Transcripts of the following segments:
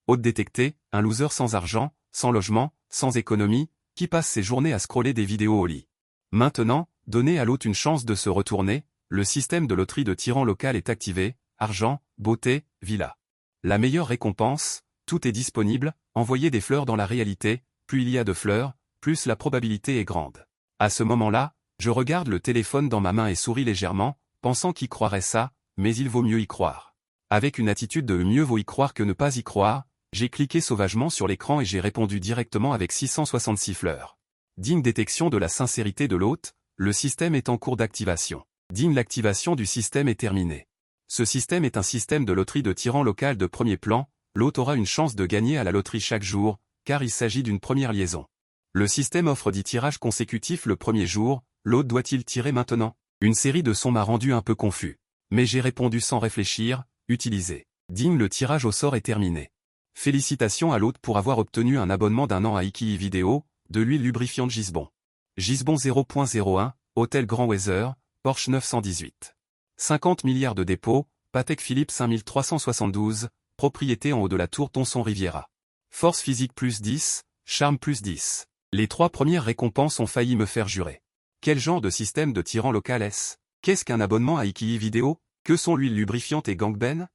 Hôte détecté, un loser sans argent, sans logement, sans économie, qui passe ses journées à scroller des vidéos au lit. Maintenant, donnez à l'hôte une chance de se retourner, le système de loterie de tyran local est activé, argent, beauté, villa. La meilleure récompense, tout est disponible, envoyez des fleurs dans la réalité, plus il y a de fleurs, plus la probabilité est grande. À ce moment-là, je regarde le téléphone dans ma main et souris légèrement, pensant qui croirait ça, mais il vaut mieux y croire. Avec une attitude de mieux vaut y croire que ne pas y croire, j'ai cliqué sauvagement sur l'écran et j'ai répondu directement avec 666 fleurs. Digne détection de la sincérité de l'hôte, le système est en cours d'activation. Digne l'activation du système est terminée. Ce système est un système de loterie de tyran local de premier plan, l'hôte aura une chance de gagner à la loterie chaque jour, car il s'agit d'une première liaison. Le système offre 10 tirages consécutifs le premier jour, l'hôte doit-il tirer maintenant? Une série de sons m'a rendu un peu confus. Mais j'ai répondu sans réfléchir, utilisez. Digne le tirage au sort est terminé. Félicitations à l'hôte pour avoir obtenu un abonnement d'un an à Ikii Vidéo, de l'huile lubrifiante Gisbon. Gisbon 0.01, Hôtel Grand Weather, Porsche 918. 50 milliards de dépôts, Patek Philippe 5372, propriété en haut de la tour Tonson Riviera. Force physique plus 10, charme plus 10. Les 3 premières récompenses ont failli me faire jurer. Quel genre de système de tyran local est-ce? Qu'est-ce qu'un abonnement à Ikii Vidéo? Que sont l'huile lubrifiante et Gangbang?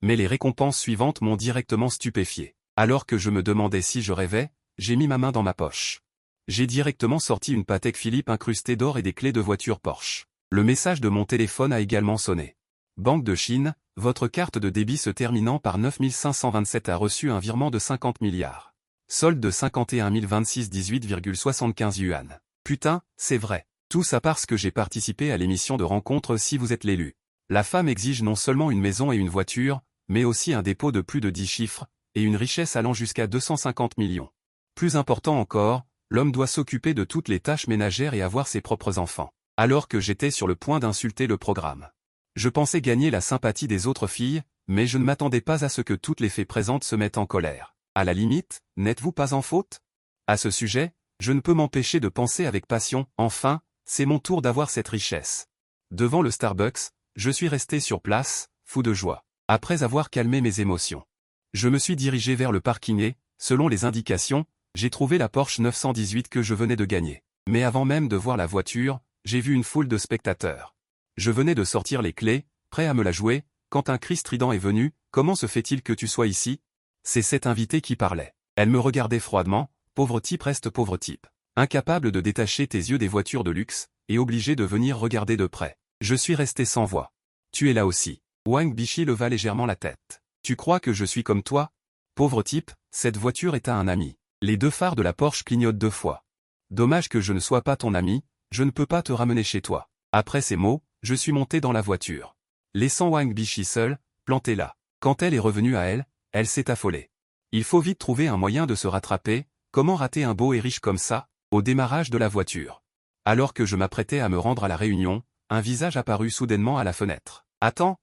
Mais les récompenses suivantes m'ont directement stupéfié. Alors que je me demandais si je rêvais, j'ai mis ma main dans ma poche. J'ai directement sorti une Patek Philippe incrustée d'or et des clés de voiture Porsche. Le message de mon téléphone a également sonné. Banque de Chine, votre carte de débit se terminant par 9527 a reçu un virement de 50 milliards. Solde de 51 026 18,75 yuan. Putain, c'est vrai. Tout ça parce que j'ai participé à l'émission de rencontre Si vous êtes l'élu. La femme exige non seulement une maison et une voiture, mais aussi un dépôt de plus de 10 chiffres, et une richesse allant jusqu'à 250 millions. Plus important encore, l'homme doit s'occuper de toutes les tâches ménagères et avoir ses propres enfants. Alors que j'étais sur le point d'insulter le programme. Je pensais gagner la sympathie des autres filles, mais je ne m'attendais pas à ce que toutes les fées présentes se mettent en colère. À la limite, n'êtes-vous pas en faute? À ce sujet, je ne peux m'empêcher de penser avec passion, enfin, c'est mon tour d'avoir cette richesse. Devant le Starbucks, je suis resté sur place, fou de joie. Après avoir calmé mes émotions, je me suis dirigé vers le parking et, selon les indications, j'ai trouvé la Porsche 918 que je venais de gagner. Mais avant même de voir la voiture, j'ai vu une foule de spectateurs. Je venais de sortir les clés, prêt à me la jouer, quand un cri strident est venu, « Comment se fait-il que tu sois ici ?» C'est cette invitée qui parlait. Elle me regardait froidement, pauvre type reste pauvre type. Incapable de détacher tes yeux des voitures de luxe, et obligé de venir regarder de près. Je suis resté sans voix. Tu es là aussi. Wang Bishi leva légèrement la tête. Tu crois que je suis comme toi? Pauvre type, cette voiture est à un ami. Les 2 phares de la Porsche clignotent 2 fois. Dommage que je ne sois pas ton ami, je ne peux pas te ramener chez toi. Après ces mots, je suis monté dans la voiture. Laissant Wang Bishi seule, plantée là. Quand elle est revenue à elle, elle s'est affolée. Il faut vite trouver un moyen de se rattraper, comment rater un beau et riche comme ça, au démarrage de la voiture. Alors que je m'apprêtais à me rendre à la réunion, un visage apparut soudainement à la fenêtre. Attends.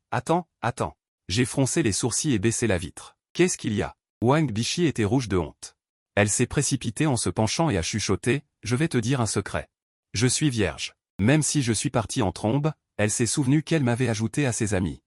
J'ai froncé les sourcils et baissé la vitre. Qu'est-ce qu'il y a? Wang Bishi était rouge de honte. Elle s'est précipitée en se penchant et a chuchoté, je vais te dire un secret. Je suis vierge. Même si je suis parti en trombe, elle s'est souvenue qu'elle m'avait ajouté à ses amis.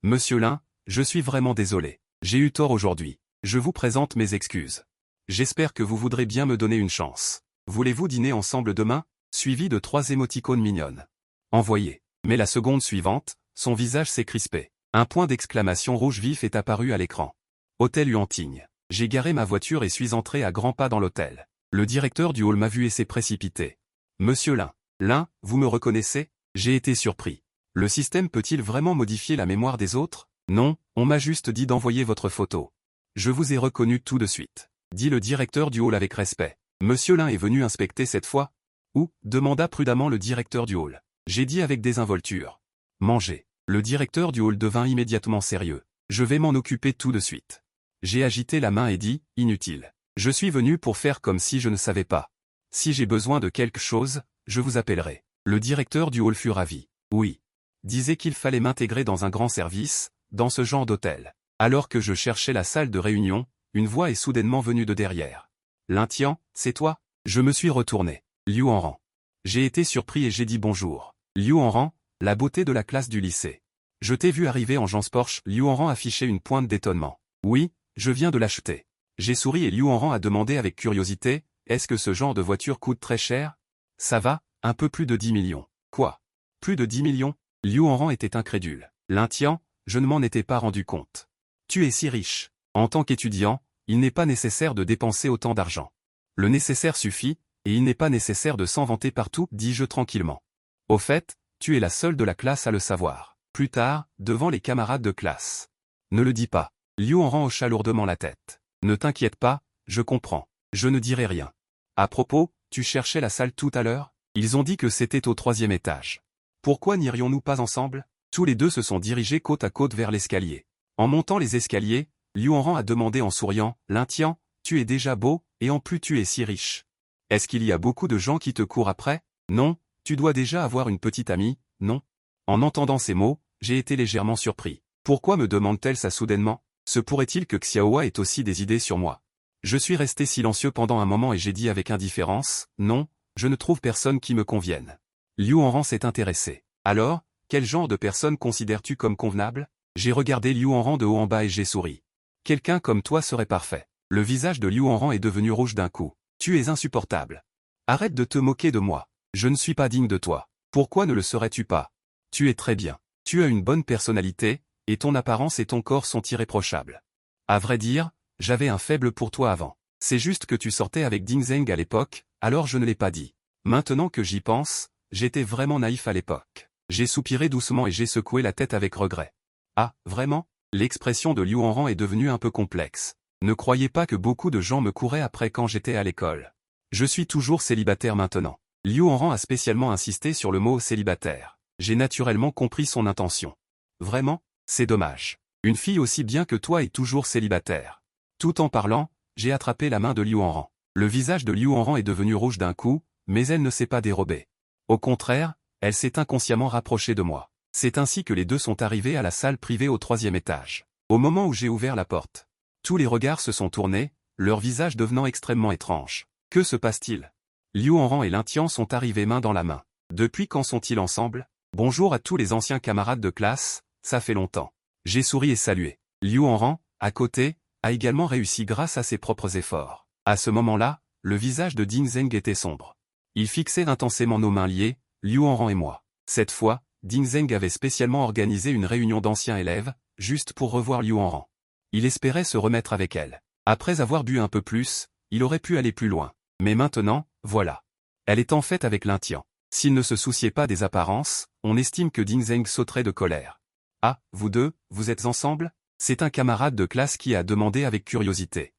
Monsieur Lin, je suis vraiment désolé. J'ai eu tort aujourd'hui. Je vous présente mes excuses. J'espère que vous voudrez bien me donner une chance. Voulez-vous dîner ensemble demain? Suivi de 3 émoticônes mignonnes. Envoyé. Mais la seconde suivante, son visage s'est crispé. Un point d'exclamation rouge vif est apparu à l'écran. Hôtel Huantigne. J'ai garé ma voiture et suis entré à grands pas dans l'hôtel. Le directeur du hall m'a vu et s'est précipité. Monsieur Lin, vous me reconnaissez? J'ai été surpris. Le système peut-il vraiment modifier la mémoire des autres? Non, on m'a juste dit d'envoyer votre photo. Je vous ai reconnu tout de suite. Dit le directeur du hall avec respect. Monsieur Lin est venu inspecter cette fois? Où? Demanda prudemment le directeur du hall. J'ai dit avec désinvolture. Manger. Le directeur du hall devint immédiatement sérieux. Je vais m'en occuper tout de suite. J'ai agité la main et dit, inutile. Je suis venu pour faire comme si je ne savais pas. Si j'ai besoin de quelque chose, je vous appellerai. Le directeur du hall fut ravi. Oui. Disait qu'il fallait m'intégrer dans un grand service, dans ce genre d'hôtel. Alors que je cherchais la salle de réunion, une voix est soudainement venue de derrière. Lin Tian, c'est toi? Je me suis retourné. Liu Hanran. J'ai été surpris et j'ai dit bonjour. Liu Hanran, la beauté de la classe du lycée. Je t'ai vu arriver en Jans Porsche. Liu Hanran affichait une pointe d'étonnement. Oui, je viens de l'acheter. J'ai souri et Liu Hanran a demandé avec curiosité, est-ce que ce genre de voiture coûte très cher? Ça va, un peu plus de 10 millions. Quoi? Plus de 10 millions? Liu Hanran était incrédule. L'Intian, je ne m'en étais pas rendu compte. Tu es si riche. En tant qu'étudiant, il n'est pas nécessaire de dépenser autant d'argent. Le nécessaire suffit, et il n'est pas nécessaire de s'en vanter partout, dis-je tranquillement. Au fait, tu es la seule de la classe à le savoir. Plus tard, devant les camarades de classe. Ne le dis pas. Liu Hanran hocha lourdement la tête. Ne t'inquiète pas, je comprends. Je ne dirai rien. À propos, tu cherchais la salle tout à l'heure? Ils ont dit que c'était au 3e étage. Pourquoi n'irions-nous pas ensemble? Tous les deux se sont dirigés côte à côte vers l'escalier. En montant les escaliers, Liu Hanran a demandé en souriant, L'Intian, tu es déjà beau, et en plus tu es si riche. Est-ce qu'il y a beaucoup de gens qui te courent après? Non, tu dois déjà avoir une petite amie, non? En entendant ces mots, j'ai été légèrement surpris. Pourquoi me demande-t-elle ça soudainement? Se pourrait-il que Xiaohua ait aussi des idées sur moi? Je suis resté silencieux pendant un moment et j'ai dit avec indifférence, non, je ne trouve personne qui me convienne. Liu Hanran s'est intéressé. Alors, quel genre de personne considères-tu comme convenable? J'ai regardé Liu Hanran de haut en bas et j'ai souri. Quelqu'un comme toi serait parfait. Le visage de Liu Hanran est devenu rouge d'un coup. Tu es insupportable. Arrête de te moquer de moi. Je ne suis pas digne de toi. Pourquoi ne le serais-tu pas? Tu es très bien. Tu as une bonne personnalité, et ton apparence et ton corps sont irréprochables. À vrai dire, j'avais un faible pour toi avant. C'est juste que tu sortais avec Ding Zheng à l'époque, alors je ne l'ai pas dit. Maintenant que j'y pense, j'étais vraiment naïf à l'époque. J'ai soupiré doucement et j'ai secoué la tête avec regret. Ah, vraiment? L'expression de Liu Hanran est devenue un peu complexe. Ne croyez pas que beaucoup de gens me couraient après quand j'étais à l'école. Je suis toujours célibataire maintenant. Liu Hanran a spécialement insisté sur le mot célibataire. J'ai naturellement compris son intention. Vraiment? C'est dommage. Une fille aussi bien que toi est toujours célibataire. Tout en parlant, j'ai attrapé la main de Liu Hanran. Le visage de Liu Hanran est devenu rouge d'un coup, mais elle ne s'est pas dérobée. Au contraire, elle s'est inconsciemment rapprochée de moi. C'est ainsi que les deux sont arrivés à la salle privée au 3e étage. Au moment où j'ai ouvert la porte, tous les regards se sont tournés, leurs visages devenant extrêmement étranges. Que se passe-t-il? Liu Hanran et L'Intian sont arrivés main dans la main. Depuis quand sont-ils ensemble? Bonjour à tous les anciens camarades de classe, ça fait longtemps. J'ai souri et salué. Liu Hanran, à côté, a également réussi grâce à ses propres efforts. À ce moment-là, le visage de Ding Zheng était sombre. Il fixait intensément nos mains liées, Liu Hanran et moi. Cette fois, Ding Zheng avait spécialement organisé une réunion d'anciens élèves, juste pour revoir Liu Hanran. Il espérait se remettre avec elle. Après avoir bu un peu plus, il aurait pu aller plus loin. Mais maintenant, voilà. Elle est en fait avec l'Intian. S'il ne se souciait pas des apparences, on estime que Ding Zheng sauterait de colère. Ah, vous deux, vous êtes ensemble? C'est un camarade de classe qui a demandé avec curiosité.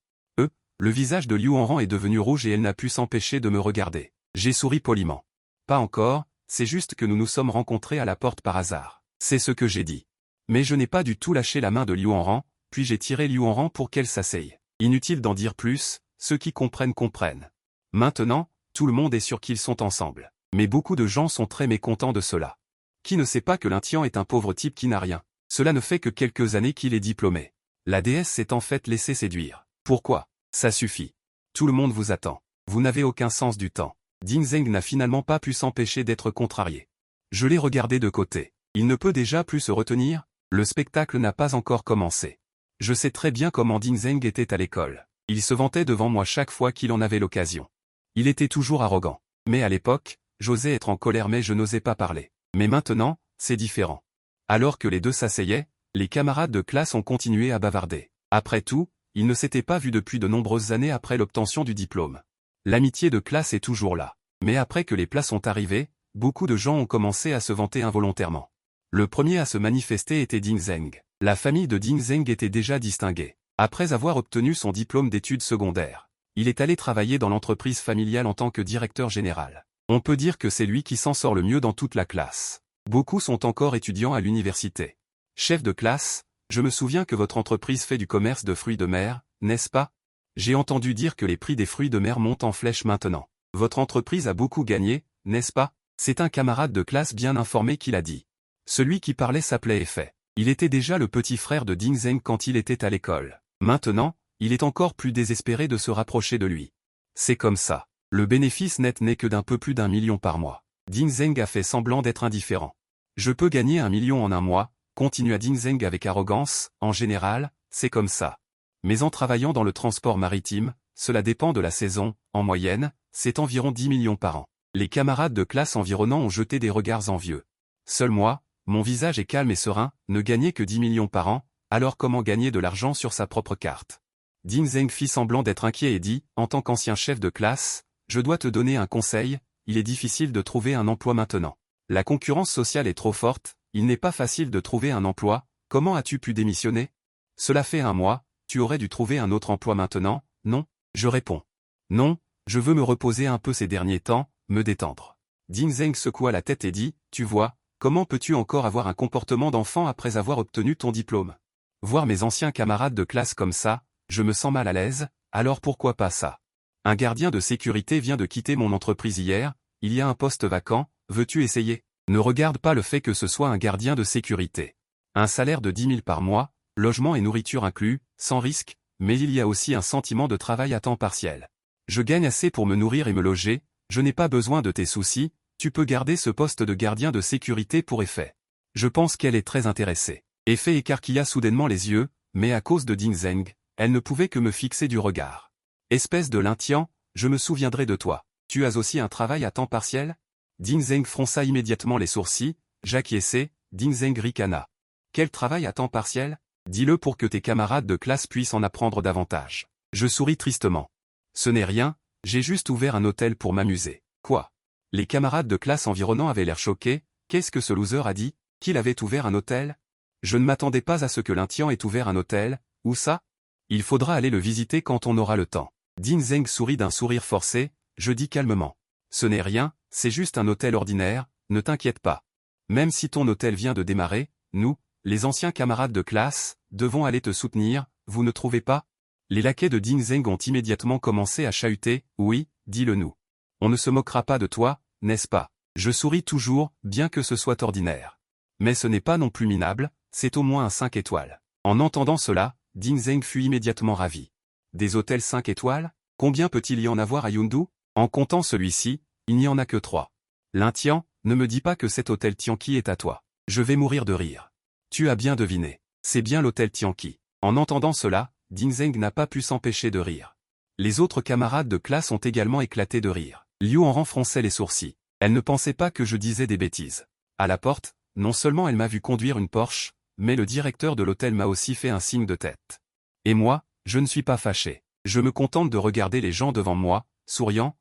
Le visage de Liu Hanran est devenu rouge et elle n'a pu s'empêcher de me regarder. J'ai souri poliment. Pas encore, c'est juste que nous nous sommes rencontrés à la porte par hasard. C'est ce que j'ai dit. Mais je n'ai pas du tout lâché la main de Liu Hanran, puis j'ai tiré Liu Hanran pour qu'elle s'asseye. Inutile d'en dire plus, ceux qui comprennent comprennent. Maintenant, tout le monde est sûr qu'ils sont ensemble. Mais beaucoup de gens sont très mécontents de cela. Qui ne sait pas que l'Intian est un pauvre type qui n'a rien? Cela ne fait que quelques années qu'il est diplômé. La déesse s'est en fait laissée séduire. Pourquoi? Ça suffit. Tout le monde vous attend. Vous n'avez aucun sens du temps. Ding Zheng n'a finalement pas pu s'empêcher d'être contrarié. Je l'ai regardé de côté. Il ne peut déjà plus se retenir? Le spectacle n'a pas encore commencé. Je sais très bien comment Ding Zheng était à l'école. Il se vantait devant moi chaque fois qu'il en avait l'occasion. Il était toujours arrogant. Mais à l'époque, j'osais être en colère mais je n'osais pas parler. Mais maintenant, c'est différent. Alors que les deux s'asseyaient, les camarades de classe ont continué à bavarder. Après tout, ils ne s'étaient pas vus depuis de nombreuses années après l'obtention du diplôme. L'amitié de classe est toujours là. Mais après que les plats sont arrivés, beaucoup de gens ont commencé à se vanter involontairement. Le premier à se manifester était Ding Zheng. La famille de Ding Zheng était déjà distinguée. Après avoir obtenu son diplôme d'études secondaires, il est allé travailler dans l'entreprise familiale en tant que directeur général. On peut dire que c'est lui qui s'en sort le mieux dans toute la classe. Beaucoup sont encore étudiants à l'université. Chef de classe, je me souviens que votre entreprise fait du commerce de fruits de mer, n'est-ce pas? J'ai entendu dire que les prix des fruits de mer montent en flèche maintenant. Votre entreprise a beaucoup gagné, n'est-ce pas? C'est un camarade de classe bien informé qui l'a dit. Celui qui parlait s'appelait Effet. Il était déjà le petit frère de Ding Zheng quand il était à l'école. Maintenant, il est encore plus désespéré de se rapprocher de lui. C'est comme ça. Le bénéfice net n'est que d'un peu plus d'1 million par mois. Ding Zheng a fait semblant d'être indifférent. Je peux gagner 1 million en un mois, continua Ding Zheng avec arrogance, en général, c'est comme ça. Mais en travaillant dans le transport maritime, cela dépend de la saison, en moyenne, c'est environ 10 millions par an. Les camarades de classe environnants ont jeté des regards envieux. Seul moi, mon visage est calme et serein, ne gagnais que 10 millions par an, alors comment gagner de l'argent sur sa propre carte? Ding Zeng fit semblant d'être inquiet et dit, en tant qu'ancien chef de classe, je dois te donner un conseil, il est difficile de trouver un emploi maintenant. La concurrence sociale est trop forte, il n'est pas facile de trouver un emploi, comment as-tu pu démissionner? Cela fait 1 mois, tu aurais dû trouver un autre emploi maintenant, non? Je réponds. Non, je veux me reposer un peu ces derniers temps, me détendre. Ding Zeng secoua la tête et dit, tu vois, comment peux-tu encore avoir un comportement d'enfant après avoir obtenu ton diplôme? Voir mes anciens camarades de classe comme ça, je me sens mal à l'aise, alors pourquoi pas ça? Un gardien de sécurité vient de quitter mon entreprise hier, il y a un poste vacant, veux-tu essayer? Ne regarde pas le fait que ce soit un gardien de sécurité. Un salaire de 10 000 par mois, logement et nourriture inclus, sans risque, mais il y a aussi un sentiment de travail à temps partiel. Je gagne assez pour me nourrir et me loger, je n'ai pas besoin de tes soucis, tu peux garder ce poste de gardien de sécurité pour Effet. Je pense qu'elle est très intéressée. Effet écarquilla soudainement les yeux, mais à cause de Ding Zeng, elle ne pouvait que me fixer du regard. Espèce de Lintian, je me souviendrai de toi. Tu as aussi un travail à temps partiel? Ding Zeng fronça immédiatement les sourcils, j'acquiesçai, Ding Zeng ricana. Quel travail à temps partiel? Dis-le pour que tes camarades de classe puissent en apprendre davantage. Je souris tristement. Ce n'est rien, j'ai juste ouvert un hôtel pour m'amuser. Quoi? Les camarades de classe environnants avaient l'air choqués, qu'est-ce que ce loser a dit? Qu'il avait ouvert un hôtel? Je ne m'attendais pas à ce que Lintian ait ouvert un hôtel, où ça? Il faudra aller le visiter quand on aura le temps. Ding Zeng sourit d'un sourire forcé, je dis calmement. Ce n'est rien, c'est juste un hôtel ordinaire, ne t'inquiète pas. Même si ton hôtel vient de démarrer, nous, les anciens camarades de classe, devons aller te soutenir, vous ne trouvez pas? Les laquais de Ding Zeng ont immédiatement commencé à chahuter, oui, dis-le nous. On ne se moquera pas de toi, n'est-ce pas? Je souris toujours, bien que ce soit ordinaire. Mais ce n'est pas non plus minable, c'est au moins un 5 étoiles. En entendant cela, Ding Zeng fut immédiatement ravi. Des hôtels 5 étoiles? Combien peut-il y en avoir à Yundu? En comptant celui-ci, il n'y en a que 3. Lintian, ne me dis pas que cet hôtel Tianqi est à toi. Je vais mourir de rire. Tu as bien deviné. C'est bien l'hôtel Tianqi. En entendant cela, Ding Zeng n'a pas pu s'empêcher de rire. Les autres camarades de classe ont également éclaté de rire. Liu en renfronçait les sourcils. Elle ne pensait pas que je disais des bêtises. À la porte, non seulement elle m'a vu conduire une Porsche, mais le directeur de l'hôtel m'a aussi fait un signe de tête. Et moi, je ne suis pas fâché. Je me contente de regarder les gens devant moi, souriant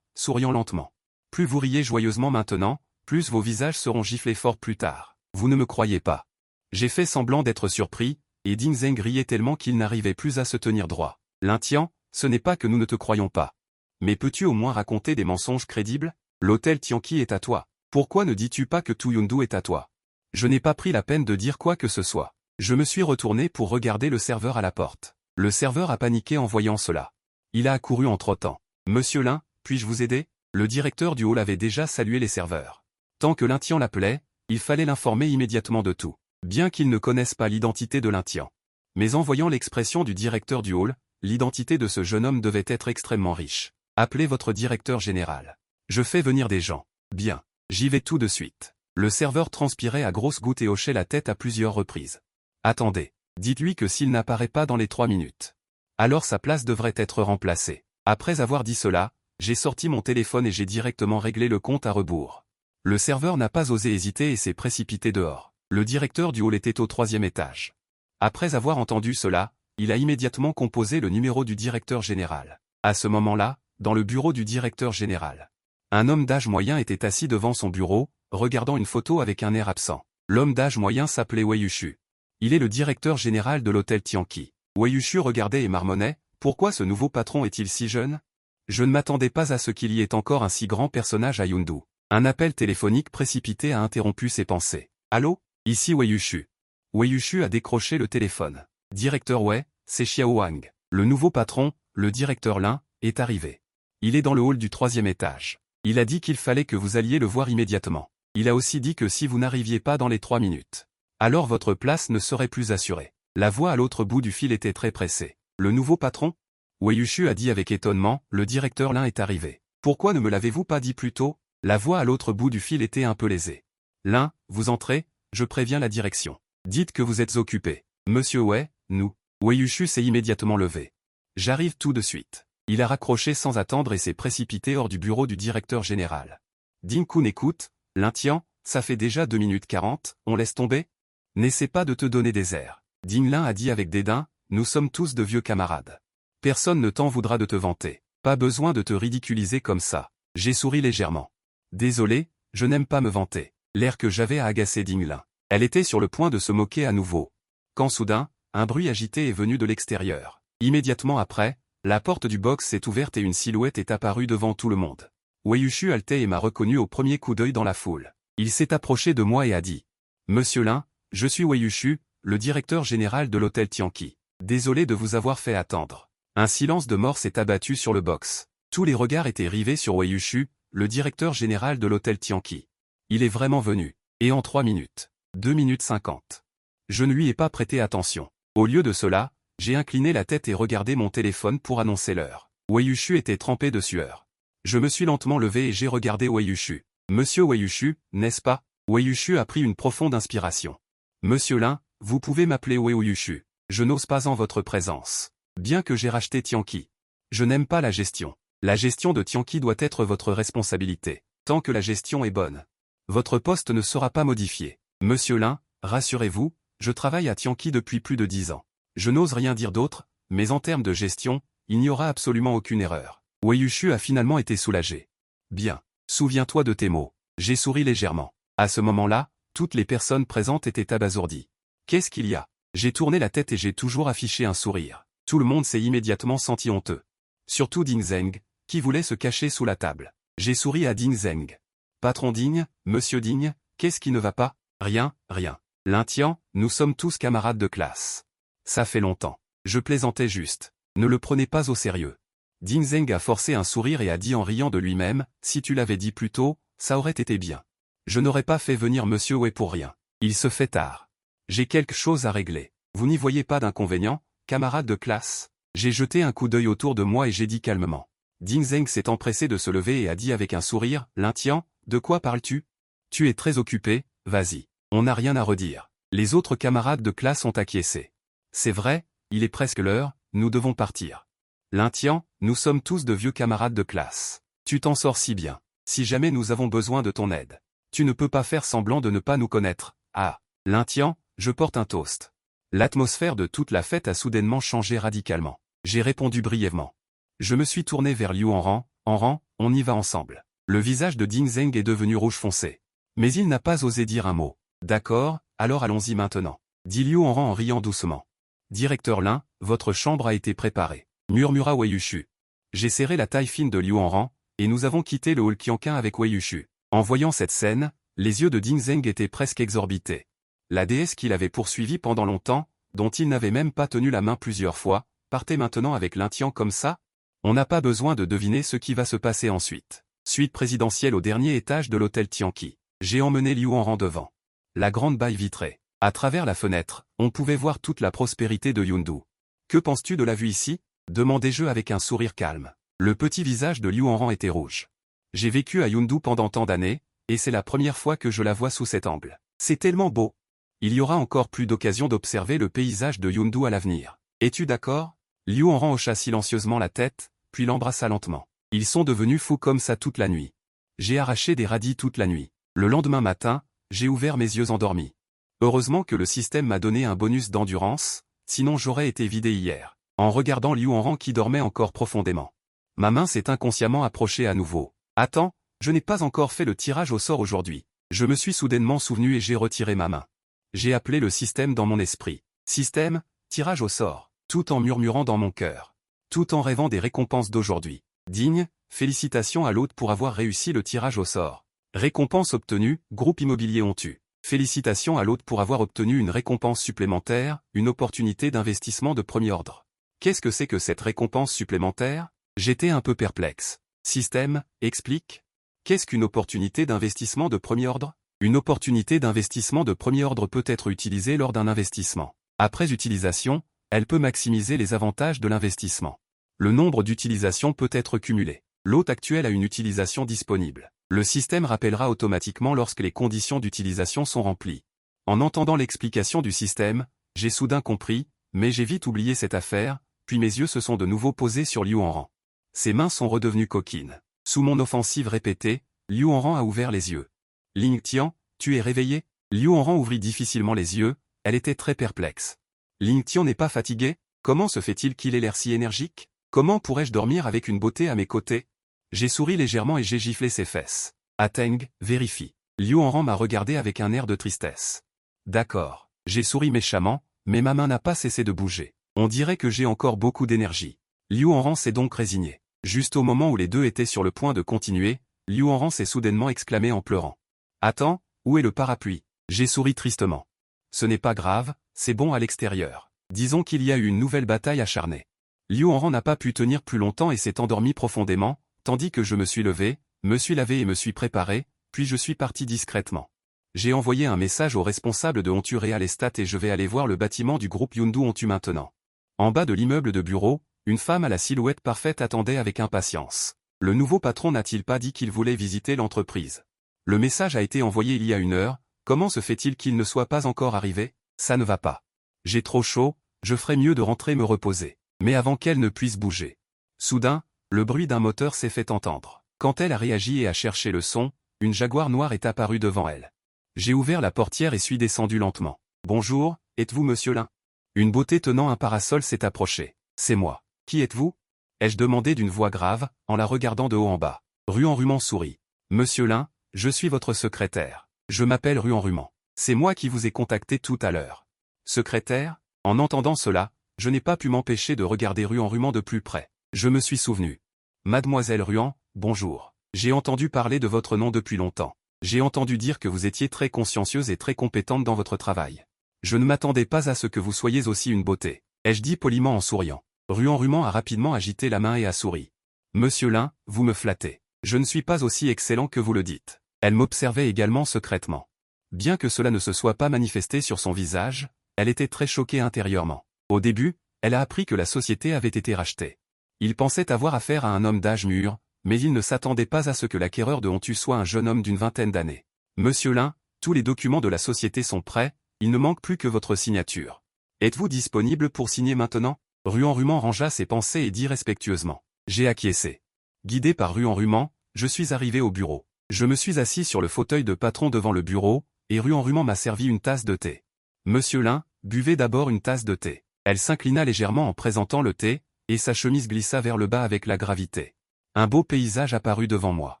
lentement. Plus vous riez joyeusement maintenant, plus vos visages seront giflés fort plus tard. Vous ne me croyez pas. J'ai fait semblant d'être surpris, et Ding Zeng riait tellement qu'il n'arrivait plus à se tenir droit. Lintian, ce n'est pas que nous ne te croyons pas. Mais peux-tu au moins raconter des mensonges crédibles? L'hôtel Tianqi est à toi. Pourquoi ne dis-tu pas que tout Yundu est à toi? Je n'ai pas pris la peine de dire quoi que ce soit. Je me suis retourné pour regarder le serveur à la porte. Le serveur a paniqué en voyant cela. Il a accouru en trottant. Monsieur Lin, puis-je vous aider? Le directeur du hall avait déjà salué les serveurs. Tant que Lintian l'appelait, il fallait l'informer immédiatement de tout. Bien qu'il ne connaisse pas l'identité de Lintian. Mais en voyant l'expression du directeur du hall, l'identité de ce jeune homme devait être extrêmement riche. Appelez votre directeur général. Je fais venir des gens. Bien. J'y vais tout de suite. Le serveur transpirait à grosses gouttes et hochait la tête à plusieurs reprises. Attendez. Dites-lui que s'il n'apparaît pas dans les 3 minutes. Alors sa place devrait être remplacée. Après avoir dit cela, j'ai sorti mon téléphone et j'ai directement réglé le compte à rebours. Le serveur n'a pas osé hésiter et s'est précipité dehors. Le directeur du hall était au 3e étage. Après avoir entendu cela, il a immédiatement composé le numéro du directeur général. À ce moment-là, dans le bureau du directeur général, un homme d'âge moyen était assis devant son bureau, regardant une photo avec un air absent. L'homme d'âge moyen s'appelait Wei Yushu. Il est le directeur général de l'hôtel Tianqi. Wei Yushu regardait et marmonnait, pourquoi ce nouveau patron est-il si jeune? Je ne m'attendais pas à ce qu'il y ait encore un si grand personnage à Yundu. Un appel téléphonique précipité a interrompu ses pensées. Allô? Ici Wei Yushu. Wei Yushu a décroché le téléphone. Directeur Wei, c'est Xiao Wang. Le nouveau patron, le directeur Lin, est arrivé. Il est dans le hall du 3e étage. Il a dit qu'il fallait que vous alliez le voir immédiatement. Il a aussi dit que si vous n'arriviez pas dans les 3 minutes, alors votre place ne serait plus assurée. La voix à l'autre bout du fil était très pressée. Le nouveau patron? Wei Yushu a dit avec étonnement, le directeur Lin est arrivé. Pourquoi ne me l'avez-vous pas dit plus tôt? La voix à l'autre bout du fil était un peu lésée. Lin, vous entrez, je préviens la direction. Dites que vous êtes occupé. Monsieur Wei, nous Wei Yushu s'est immédiatement levé. J'arrive tout de suite. Il a raccroché sans attendre et s'est précipité hors du bureau du directeur général. Ding Kun écoute, Lin Tian, ça fait déjà 2 minutes 40, on laisse tomber? N'essaie pas de te donner des airs. Ding Lin a dit avec dédain, nous sommes tous de vieux camarades. Personne ne t'en voudra de te vanter. Pas besoin de te ridiculiser comme ça. J'ai souri légèrement. Désolé, je n'aime pas me vanter. L'air que j'avais a agacé Ding Lin. Elle était sur le point de se moquer à nouveau. Quand soudain, un bruit agité est venu de l'extérieur. Immédiatement après, la porte du box s'est ouverte et une silhouette est apparue devant tout le monde. Wei Yushu haletait et m'a reconnu au premier coup d'œil dans la foule. Il s'est approché de moi et a dit « Monsieur Lin, je suis Wei Yushu, le directeur général de l'hôtel Tianqi. Désolé de vous avoir fait attendre. » Un silence de mort s'est abattu sur le box. Tous les regards étaient rivés sur Wei Yushu, le directeur général de l'hôtel Tianqi. Il est vraiment venu. Et en 3 minutes. 2 minutes 50. Je ne lui ai pas prêté attention. Au lieu de cela, j'ai incliné la tête et regardé mon téléphone pour annoncer l'heure. Wei Yushu était trempé de sueur. Je me suis lentement levé et j'ai regardé Wei Yushu. Monsieur Wei Yushu, n'est-ce pas? Wei Yushu a pris une profonde inspiration. Monsieur Lin, vous pouvez m'appeler Wei Yushu. Je n'ose pas en votre présence. Bien que j'ai racheté Tianqi. Je n'aime pas la gestion. La gestion de Tianqi doit être votre responsabilité. Tant que la gestion est bonne. Votre poste ne sera pas modifié. Monsieur Lin, rassurez-vous, je travaille à Tianqi depuis plus de 10 ans. Je n'ose rien dire d'autre, mais en termes de gestion, il n'y aura absolument aucune erreur. Wei Yushu a finalement été soulagé. Bien. Souviens-toi de tes mots. J'ai souri légèrement. À ce moment-là, toutes les personnes présentes étaient abasourdies. Qu'est-ce qu'il y a? J'ai tourné la tête et j'ai toujours affiché un sourire. Tout le monde s'est immédiatement senti honteux. Surtout Ding Zeng, qui voulait se cacher sous la table. J'ai souri à Ding Zeng. Patron Ding, monsieur Ding, qu'est-ce qui ne va pas? Rien, rien. Lin Tian, nous sommes tous camarades de classe. Ça fait longtemps. Je plaisantais juste. Ne le prenez pas au sérieux. Ding Zeng a forcé un sourire et a dit en riant de lui-même, si tu l'avais dit plus tôt, ça aurait été bien. Je n'aurais pas fait venir monsieur Wei pour rien. Il se fait tard. J'ai quelque chose à régler. Vous n'y voyez pas d'inconvénient, camarade de classe? J'ai jeté un coup d'œil autour de moi et j'ai dit calmement. Ding Zeng s'est empressé de se lever et a dit avec un sourire, Lin Tian, de quoi parles-tu? Tu es très occupé, vas-y. On n'a rien à redire. Les autres camarades de classe ont acquiescé. C'est vrai, il est presque l'heure, nous devons partir. Lin Tian, nous sommes tous de vieux camarades de classe. Tu t'en sors si bien. Si jamais nous avons besoin de ton aide. Tu ne peux pas faire semblant de ne pas nous connaître. Ah, Lin Tian, je porte un toast. L'atmosphère de toute la fête a soudainement changé radicalement. J'ai répondu brièvement. Je me suis tourné vers Liu Hanran, on y va ensemble. Le visage de Ding Zeng est devenu rouge foncé. Mais il n'a pas osé dire un mot. D'accord, alors allons-y maintenant. Dit Liu Hanran en riant doucement. Directeur Lin, votre chambre a été préparée. Murmura Wei Yushu. J'ai serré la taille fine de Liu Hanran, et nous avons quitté le hall Qianqin avec Wei Yushu. En voyant cette scène, les yeux de Ding Zeng étaient presque exorbités. La déesse qu'il avait poursuivie pendant longtemps, dont il n'avait même pas tenu la main plusieurs fois, partait maintenant avec Lin Tian comme ça? On n'a pas besoin de deviner ce qui va se passer ensuite. Suite présidentielle au dernier étage de l'hôtel Tianqi. J'ai emmené Liu Hanran devant. La grande baille vitrée. À travers la fenêtre, on pouvait voir toute la prospérité de Yundu. Que penses-tu de la vue ici? Demandai-je avec un sourire calme. Le petit visage de Liu Hanran était rouge. J'ai vécu à Yundu pendant tant d'années, et c'est la première fois que je la vois sous cet angle. C'est tellement beau. Il y aura encore plus d'occasions d'observer le paysage de Yundu à l'avenir. Es-tu d'accord? Liu Hanran hocha silencieusement la tête, puis l'embrassa lentement. Ils sont devenus fous comme ça toute la nuit. J'ai arraché des radis toute la nuit. Le lendemain matin, j'ai ouvert mes yeux endormis. Heureusement que le système m'a donné un bonus d'endurance, sinon j'aurais été vidé hier. En regardant Liu Hanran qui dormait encore profondément. Ma main s'est inconsciemment approchée à nouveau. Attends, je n'ai pas encore fait le tirage au sort aujourd'hui. Je me suis soudainement souvenu et j'ai retiré ma main. J'ai appelé le système dans mon esprit. Système, tirage au sort. Tout en murmurant dans mon cœur. Tout en rêvant des récompenses d'aujourd'hui. Digne, félicitations à l'hôte pour avoir réussi le tirage au sort. Récompense obtenue, groupe immobilier Ontu. Félicitations à l'hôte pour avoir obtenu une récompense supplémentaire, une opportunité d'investissement de premier ordre. Qu'est-ce que c'est que cette récompense supplémentaire? J'étais un peu perplexe. Système, explique. Qu'est-ce qu'une opportunité d'investissement de premier ordre? Une opportunité d'investissement de premier ordre peut être utilisée lors d'un investissement. Après utilisation, elle peut maximiser les avantages de l'investissement. Le nombre d'utilisations peut être cumulé. L'hôte actuel a une utilisation disponible. Le système rappellera automatiquement lorsque les conditions d'utilisation sont remplies. En entendant l'explication du système, j'ai soudain compris, Mais j'ai vite oublié cette affaire, puis mes yeux se sont de nouveau posés sur Liu Hanran. Ses mains sont redevenues coquines. Sous mon offensive répétée, Liu Hanran a ouvert les yeux. Ling Tian, tu es réveillé? Liu Hanran ouvrit difficilement les yeux, elle était très perplexe. Ling Tian n'est pas fatigué? Comment se fait-il qu'il ait l'air si énergique? Comment pourrais-je dormir avec une beauté à mes côtés? J'ai souri légèrement et j'ai giflé ses fesses. Ateng, vérifie. Liu Hanran m'a regardé avec un air de tristesse. D'accord. J'ai souri méchamment, mais ma main n'a pas cessé de bouger. On dirait que j'ai encore beaucoup d'énergie. Liu Hanran s'est donc résigné. Juste au moment où les deux étaient sur le point de continuer, Liu Hanran s'est soudainement exclamé en pleurant. Attends, où est le parapluie? J'ai souri tristement. Ce n'est pas grave, c'est bon à l'extérieur. Disons qu'il y a eu une nouvelle bataille acharnée. Liu Hanran n'a pas pu tenir plus longtemps et s'est endormi profondément, tandis que je me suis levé, me suis lavé et me suis préparé, puis je suis parti discrètement. J'ai envoyé un message au responsable de Hontu Real Estate et je vais aller voir le bâtiment du groupe Yundu Hontu maintenant. En bas de l'immeuble de bureau, une femme à la silhouette parfaite attendait avec impatience. Le nouveau patron n'a-t-il pas dit qu'il voulait visiter l'entreprise? Le message a été envoyé il y a 1 heure, comment se fait-il qu'il ne soit pas encore arrivé? Ça ne va pas. J'ai trop chaud, je ferais mieux de rentrer me reposer. Mais avant qu'elle ne puisse bouger. Soudain, le bruit d'un moteur s'est fait entendre. Quand elle a réagi et a cherché le son, une Jaguar noire est apparue devant elle. J'ai ouvert la portière et suis descendu lentement. Bonjour, êtes-vous Monsieur Lin? Une beauté tenant un parasol s'est approchée. C'est moi. Qui êtes-vous? Ai-je demandé d'une voix grave, en la regardant de haut en bas. Ruan sourit. Monsieur Lin, je suis votre secrétaire. Je m'appelle Ruan. C'est moi qui vous ai contacté tout à l'heure. Secrétaire? En entendant cela, je n'ai pas pu m'empêcher de regarder Ruan de plus près. Je me suis souvenu. Mademoiselle Ruan, bonjour. J'ai entendu parler de votre nom depuis longtemps. J'ai entendu dire que vous étiez très consciencieuse et très compétente dans votre travail. Je ne m'attendais pas à ce que vous soyez aussi une beauté. Ai-je dit poliment en souriant. Ruan a rapidement agité la main et a souri. Monsieur Lin, vous me flattez. Je ne suis pas aussi excellent que vous le dites. Elle m'observait également secrètement. Bien que cela ne se soit pas manifesté sur son visage, elle était très choquée intérieurement. Au début, elle a appris que la société avait été rachetée. Il pensait avoir affaire à un homme d'âge mûr, mais il ne s'attendait pas à ce que l'acquéreur de Hontu soit un jeune homme d'une vingtaine d'années. Monsieur Lin, tous les documents de la société sont prêts, il ne manque plus que votre signature. Êtes-vous disponible pour signer maintenant? Ruan rangea ses pensées et dit respectueusement. J'ai acquiescé. Guidé par Ruan, je suis arrivé au bureau. Je me suis assis sur le fauteuil de patron devant le bureau, et Ruan m'a servi une tasse de thé. Monsieur Lin, buvez d'abord une tasse de thé. Elle s'inclina légèrement en présentant le thé, et sa chemise glissa vers le bas avec la gravité. Un beau paysage apparut devant moi.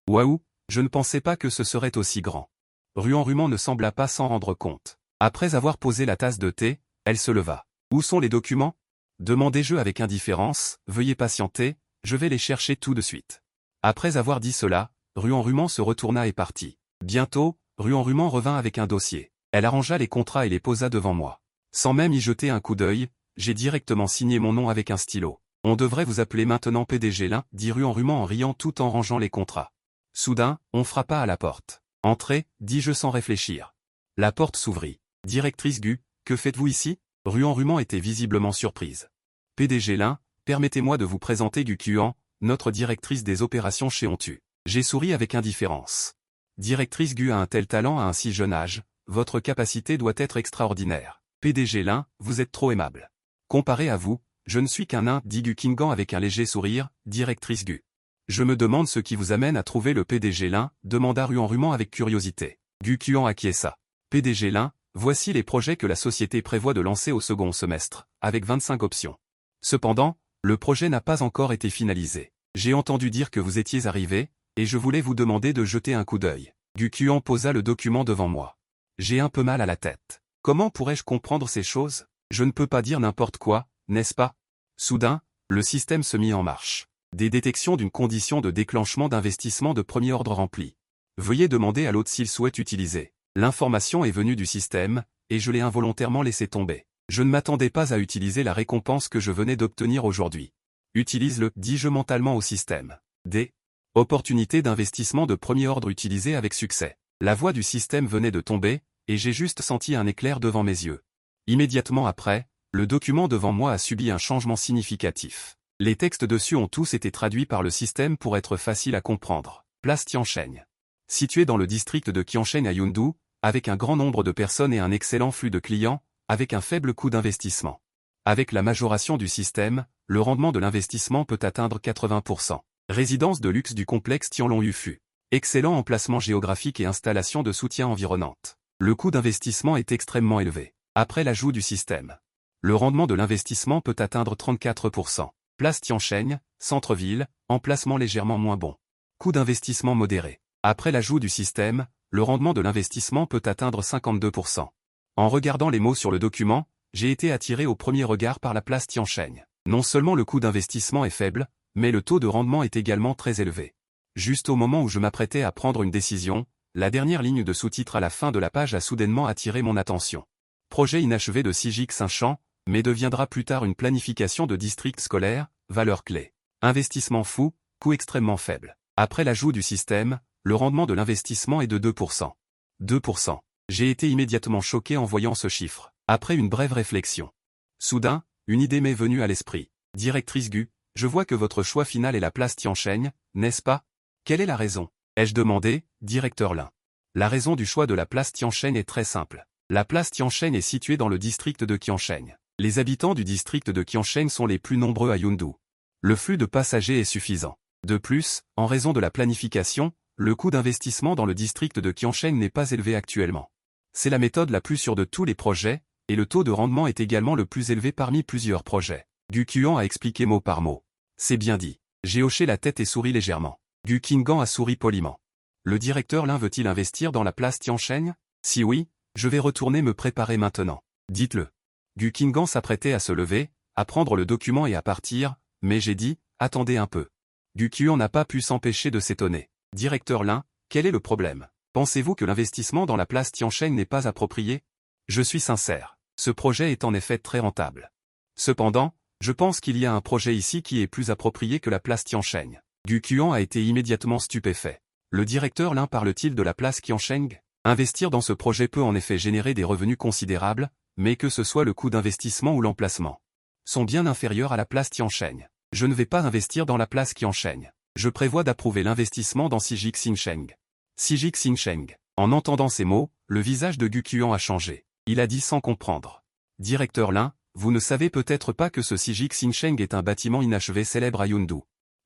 Waouh, je ne pensais pas que ce serait aussi grand. Ruan ne sembla pas s'en rendre compte. Après avoir posé la tasse de thé, elle se leva. Où sont les documents? Demandai-je avec indifférence, veuillez patienter, je vais les chercher tout de suite. Après avoir dit cela, Ruan se retourna et partit. Bientôt, Ruan revint avec un dossier. Elle arrangea les contrats et les posa devant moi. Sans même y jeter un coup d'œil, j'ai directement signé mon nom avec un stylo. On devrait vous appeler maintenant PDG Lin, dit Ruan en riant tout en rangeant les contrats. Soudain, on frappa à la porte. Entrez, dis-je sans réfléchir. La porte s'ouvrit. Directrice Gu, que faites-vous ici? Ruan était visiblement surprise. PDG Lin, permettez-moi de vous présenter Gu Qian, notre directrice des opérations chez Hontu. J'ai souri avec indifférence. Directrice Gu a un tel talent à un si jeune âge, votre capacité doit être extraordinaire. PDG Lin, vous êtes trop aimable. Comparé à vous, je ne suis qu'un nain, dit Gu Qinggan avec un léger sourire, directrice Gu. Je me demande ce qui vous amène à trouver le PDG Lin, demanda Ruan avec curiosité. Gu Qian acquiesça. PDG Lin, voici les projets que la société prévoit de lancer au second semestre, avec 25 options. Cependant, le projet n'a pas encore été finalisé. J'ai entendu dire que vous étiez arrivé, et je voulais vous demander de jeter un coup d'œil. Gu Qian posa le document devant moi. J'ai un peu mal à la tête. Comment pourrais-je comprendre ces choses? Je ne peux pas dire n'importe quoi, n'est-ce pas? Soudain, le système se mit en marche. Des détections d'une condition de déclenchement d'investissement de premier ordre remplies. Veuillez demander à l'autre s'il souhaite utiliser. L'information est venue du système, et je l'ai involontairement laissé tomber. Je ne m'attendais pas à utiliser la récompense que je venais d'obtenir aujourd'hui. Utilise-le, dis-je mentalement au système. Des opportunités d'investissement de premier ordre utilisées avec succès. La voix du système venait de tomber, et j'ai juste senti un éclair devant mes yeux. Immédiatement après, le document devant moi a subi un changement significatif. Les textes dessus ont tous été traduits par le système pour être faciles à comprendre. Place Tiansheng. Située dans le district de Qiansheng à Yundu, avec un grand nombre de personnes et un excellent flux de clients, avec un faible coût d'investissement. Avec la majoration du système, le rendement de l'investissement peut atteindre 80%. Résidence de luxe du complexe Tianlong-Yufu. Excellent emplacement géographique et installation de soutien environnante. Le coût d'investissement est extrêmement élevé. Après l'ajout du système, le rendement de l'investissement peut atteindre 34%. Place Tiansheng, centre-ville, emplacement légèrement moins bon. Coût d'investissement modéré. Après l'ajout du système, le rendement de l'investissement peut atteindre 52%. En regardant les mots sur le document, j'ai été attiré au premier regard par la place Tiansheng. Non seulement le coût d'investissement est faible, mais le taux de rendement est également très élevé. Juste au moment où je m'apprêtais à prendre une décision, la dernière ligne de sous-titre à la fin de la page a soudainement attiré mon attention. Projet inachevé de CIGIC Saint-Champ, mais deviendra plus tard une planification de district scolaire, valeur clé. Investissement fou, coût extrêmement faible. Après l'ajout du système, le rendement de l'investissement est de 2%. 2%. J'ai été immédiatement choqué en voyant ce chiffre. Après une brève réflexion. Soudain, une idée m'est venue à l'esprit. Directrice Gu, je vois que votre choix final est la place Tiansheng, n'est-ce pas? Quelle est la raison? Ai-je demandé, directeur Lin. La raison du choix de la place Tiansheng est très simple. La place Tiansheng est située dans le district de Qiansheng. Les habitants du district de Qiansheng sont les plus nombreux à Yundu. Le flux de passagers est suffisant. De plus, en raison de la planification, le coût d'investissement dans le district de Qiansheng n'est pas élevé actuellement. C'est la méthode la plus sûre de tous les projets, et le taux de rendement est également le plus élevé parmi plusieurs projets. Gu Qian a expliqué mot par mot. C'est bien dit. J'ai hoché la tête et souri légèrement. Gu Qinggan a souri poliment. Le directeur Lin veut-il investir dans la place Tiansheng? Si oui, je vais retourner me préparer maintenant. Dites-le. Gu Qinggan s'apprêtait à se lever, à prendre le document et à partir, mais j'ai dit, attendez un peu. Gu Qian n'a pas pu s'empêcher de s'étonner. Directeur Lin, quel est le problème? Pensez-vous que l'investissement dans la place Tiansheng n'est pas approprié? Je suis sincère. Ce projet est en effet très rentable. Cependant, je pense qu'il y a un projet ici qui est plus approprié que la place Tiansheng. Gu Qian a été immédiatement stupéfait. Le directeur Lin parle-t-il de la place Qiansheng? Investir dans ce projet peut en effet générer des revenus considérables, mais que ce soit le coût d'investissement ou l'emplacement sont bien inférieurs à la place Tiansheng. Je ne vais pas investir dans la place Qiansheng. Je prévois d'approuver l'investissement dans CIGIC Saint-Champ. CIGIC Saint-Champ. En entendant ces mots, le visage de Gu Qian a changé. Il a dit sans comprendre. Directeur Lin, vous ne savez peut-être pas que ce CIGIC Saint-Champ est un bâtiment inachevé célèbre à Yundu.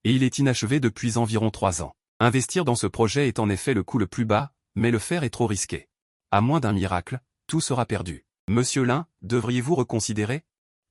Et il est inachevé depuis environ 3 ans. Investir dans ce projet est en effet le coût le plus bas, mais le faire est trop risqué. À moins d'un miracle, tout sera perdu. Monsieur Lin, devriez-vous reconsidérer?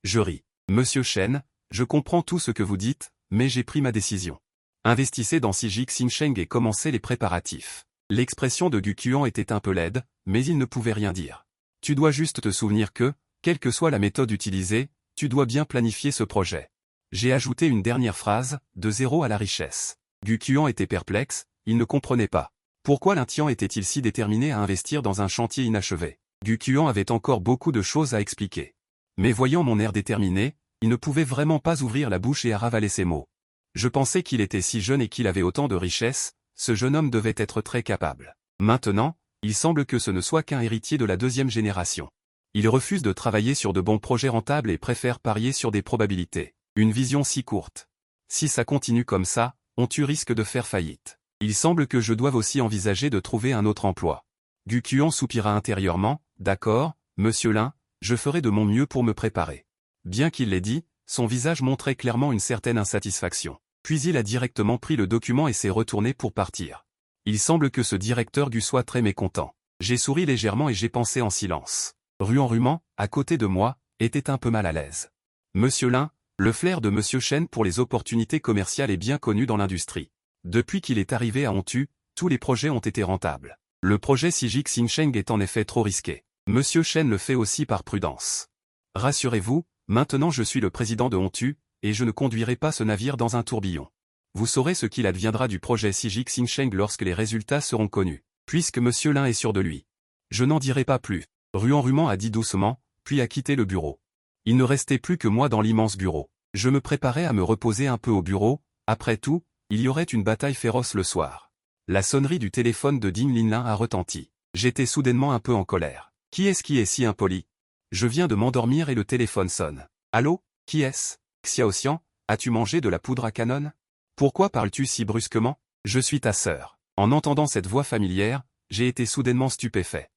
Je ris. Monsieur Chen, je comprends tout ce que vous dites, mais j'ai pris ma décision. Investissez dans CIGIC Saint-Champ et commencez les préparatifs. L'expression de Gu Qian était un peu laide, mais il ne pouvait rien dire. Tu dois juste te souvenir que, quelle que soit la méthode utilisée, tu dois bien planifier ce projet. J'ai ajouté une dernière phrase, de zéro à la richesse. Gu Qian était perplexe, il ne comprenait pas. Pourquoi Lin Tian était-il si déterminé à investir dans un chantier inachevé? Gu Qian avait encore beaucoup de choses à expliquer. Mais voyant mon air déterminé, il ne pouvait vraiment pas ouvrir la bouche et à ravaler ses mots. Je pensais qu'il était si jeune et qu'il avait autant de richesses, ce jeune homme devait être très capable. Maintenant, il semble que ce ne soit qu'un héritier de la 2e génération. Il refuse de travailler sur de bons projets rentables et préfère parier sur des probabilités. Une vision si courte. Si ça continue comme ça, tu risques de faire faillite. Il semble que je doive aussi envisager de trouver un autre emploi. Gu Qian soupira intérieurement, d'accord, monsieur Lin, je ferai de mon mieux pour me préparer. Bien qu'il l'ait dit, son visage montrait clairement une certaine insatisfaction. Puis il a directement pris le document et s'est retourné pour partir. Il semble que ce directeur Gu soit très mécontent. J'ai souri légèrement et j'ai pensé en silence. Ruan Ruman, à côté de moi, était un peu mal à l'aise. Monsieur Lin, le flair de Monsieur Chen pour les opportunités commerciales est bien connu dans l'industrie. Depuis qu'il est arrivé à Ontu, tous les projets ont été rentables. Le projet CIGIC Saint-Champ est en effet trop risqué. Monsieur Chen le fait aussi par prudence. Rassurez-vous, maintenant je suis le président de Ontu, et je ne conduirai pas ce navire dans un tourbillon. Vous saurez ce qu'il adviendra du projet CIGIC Saint-Champ lorsque les résultats seront connus, puisque Monsieur Lin est sûr de lui. Je n'en dirai pas plus. Ruan Ruman a dit doucement, puis a quitté le bureau. Il ne restait plus que moi dans l'immense bureau. Je me préparais à me reposer un peu au bureau, après tout, il y aurait une bataille féroce le soir. La sonnerie du téléphone de Ding Linlin a retenti. J'étais soudainement un peu en colère. Qui est si impoli? Je viens de m'endormir et le téléphone sonne. Allô, qui est-ce? Xiaoxian, as-tu mangé de la poudre à canon? Pourquoi parles-tu si brusquement? Je suis ta sœur. En entendant cette voix familière, j'ai été soudainement stupéfait.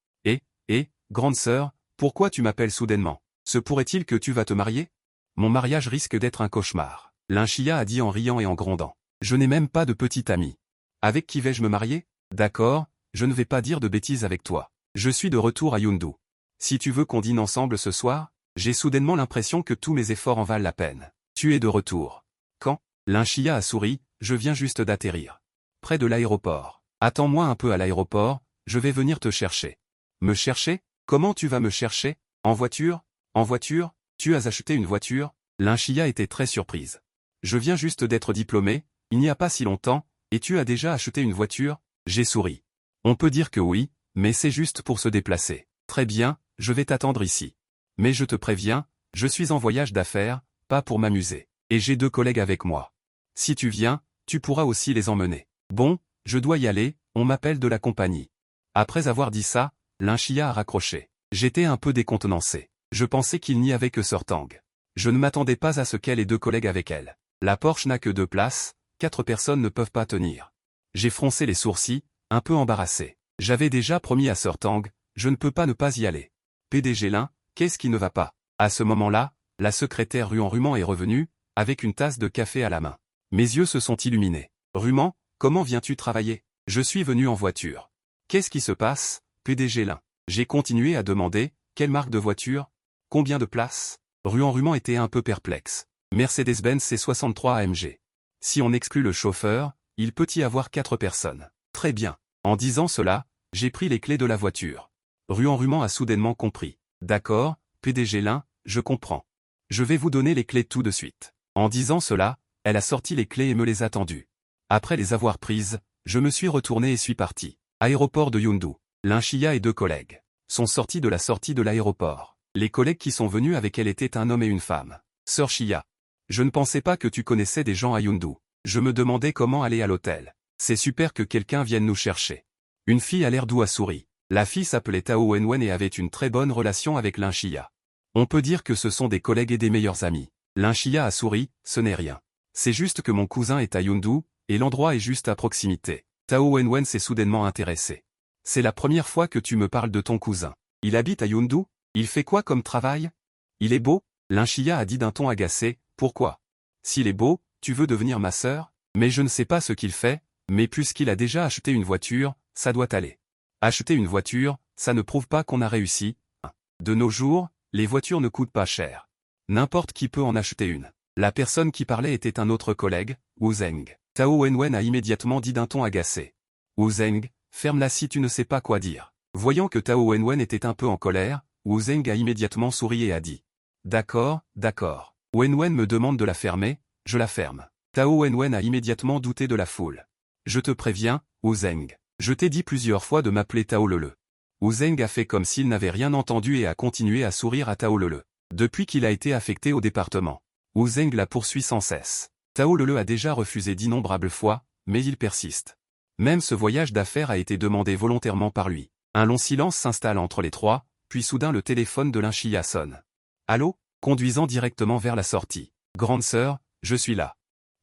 Grande sœur, pourquoi tu m'appelles soudainement? Se pourrait-il que tu vas te marier? Mon mariage risque d'être un cauchemar. Lin Chia a dit en riant et en grondant. Je n'ai même pas de petite amie. Avec qui vais-je me marier? D'accord, je ne vais pas dire de bêtises avec toi. Je suis de retour à Yundu. Si tu veux qu'on dîne ensemble ce soir, j'ai soudainement l'impression que tous mes efforts en valent la peine. Tu es de retour. Quand? Lin Chia a souri, je viens juste d'atterrir. Près de l'aéroport. Attends-moi un peu à l'aéroport, je vais venir te chercher. Me chercher? Comment tu vas me chercher? En voiture? En voiture? Tu as acheté une voiture? Lin Chia était très surprise. Je viens juste d'être diplômé, il n'y a pas si longtemps, et tu as déjà acheté une voiture? J'ai souri. On peut dire que oui, mais c'est juste pour se déplacer. Très bien, je vais t'attendre ici. Mais je te préviens, je suis en voyage d'affaires, pas pour m'amuser. Et j'ai 2 collègues avec moi. Si tu viens, tu pourras aussi les emmener. Bon, je dois y aller, on m'appelle de la compagnie. Après avoir dit ça, Lin Chia a raccroché. J'étais un peu décontenancé. Je pensais qu'il n'y avait que Sir Tang. Je ne m'attendais pas à ce qu'elle ait 2 collègues avec elle. La Porsche n'a que 2 places, 4 personnes ne peuvent pas tenir. J'ai froncé les sourcils, un peu embarrassé. J'avais déjà promis à Sir Tang, je ne peux pas ne pas y aller. PDG Lin, qu'est-ce qui ne va pas? À ce moment-là, la secrétaire Ruan Ruman est revenue, avec une tasse de café à la main. Mes yeux se sont illuminés. Ruman, comment viens-tu travailler? Je suis venu en voiture. Qu'est-ce qui se passe, PDG Lin? J'ai continué à demander, quelle marque de voiture? Combien de places? Ruan Ruman était un peu perplexe. Mercedes-Benz C63 AMG. Si on exclut le chauffeur, il peut y avoir 4 personnes. Très bien. En disant cela, j'ai pris les clés de la voiture. Ruan Ruman a soudainement compris. D'accord, PDG Lin, je comprends. Je vais vous donner les clés tout de suite. En disant cela, elle a sorti les clés et me les a tendues. Après les avoir prises, je me suis retourné et suis parti. Aéroport de Yundu. Lin Chia et 2 collègues sont sortis de la sortie de l'aéroport. Les collègues qui sont venus avec elle étaient un homme et une femme. Sœur Chia. Je ne pensais pas que tu connaissais des gens à Yundu. Je me demandais comment aller à l'hôtel. C'est super que quelqu'un vienne nous chercher. Une fille à l'air doux a souri. La fille s'appelait Tao Wenwen et avait une très bonne relation avec Lin Chia. On peut dire que ce sont des collègues et des meilleurs amis. Lin Chia a souri, ce n'est rien. C'est juste que mon cousin est à Yundu, et l'endroit est juste à proximité. Tao Wenwen s'est soudainement intéressé. C'est la première fois que tu me parles de ton cousin. Il habite à Yundu? Il fait quoi comme travail? Il est beau? Lin Chia a dit d'un ton agacé, pourquoi? S'il est beau, tu veux devenir ma sœur? Mais je ne sais pas ce qu'il fait, mais puisqu'il a déjà acheté une voiture, ça doit aller. Acheter une voiture, ça ne prouve pas qu'on a réussi. De nos jours, les voitures ne coûtent pas cher. N'importe qui peut en acheter une. La personne qui parlait était un autre collègue, Wu Zeng. Tao Wenwen a immédiatement dit d'un ton agacé. Wu Zeng, ferme-la si tu ne sais pas quoi dire. Voyant que Tao Wenwen était un peu en colère, Wu Zeng a immédiatement souri et a dit. D'accord, d'accord. Wenwen me demande de la fermer, je la ferme. Tao Wenwen a immédiatement douté de la foule. Je te préviens, Wu Zeng. Je t'ai dit plusieurs fois de m'appeler Tao Lele. Wu Zeng a fait comme s'il n'avait rien entendu et a continué à sourire à Tao Lele. Depuis qu'il a été affecté au département, Wu Zeng la poursuit sans cesse. Tao Lele a déjà refusé d'innombrables fois, mais il persiste. Même ce voyage d'affaires a été demandé volontairement par lui. Un long silence s'installe entre les trois, puis soudain le téléphone de Lin Chia sonne. Allô? Conduisant directement vers la sortie. Grande sœur, je suis là.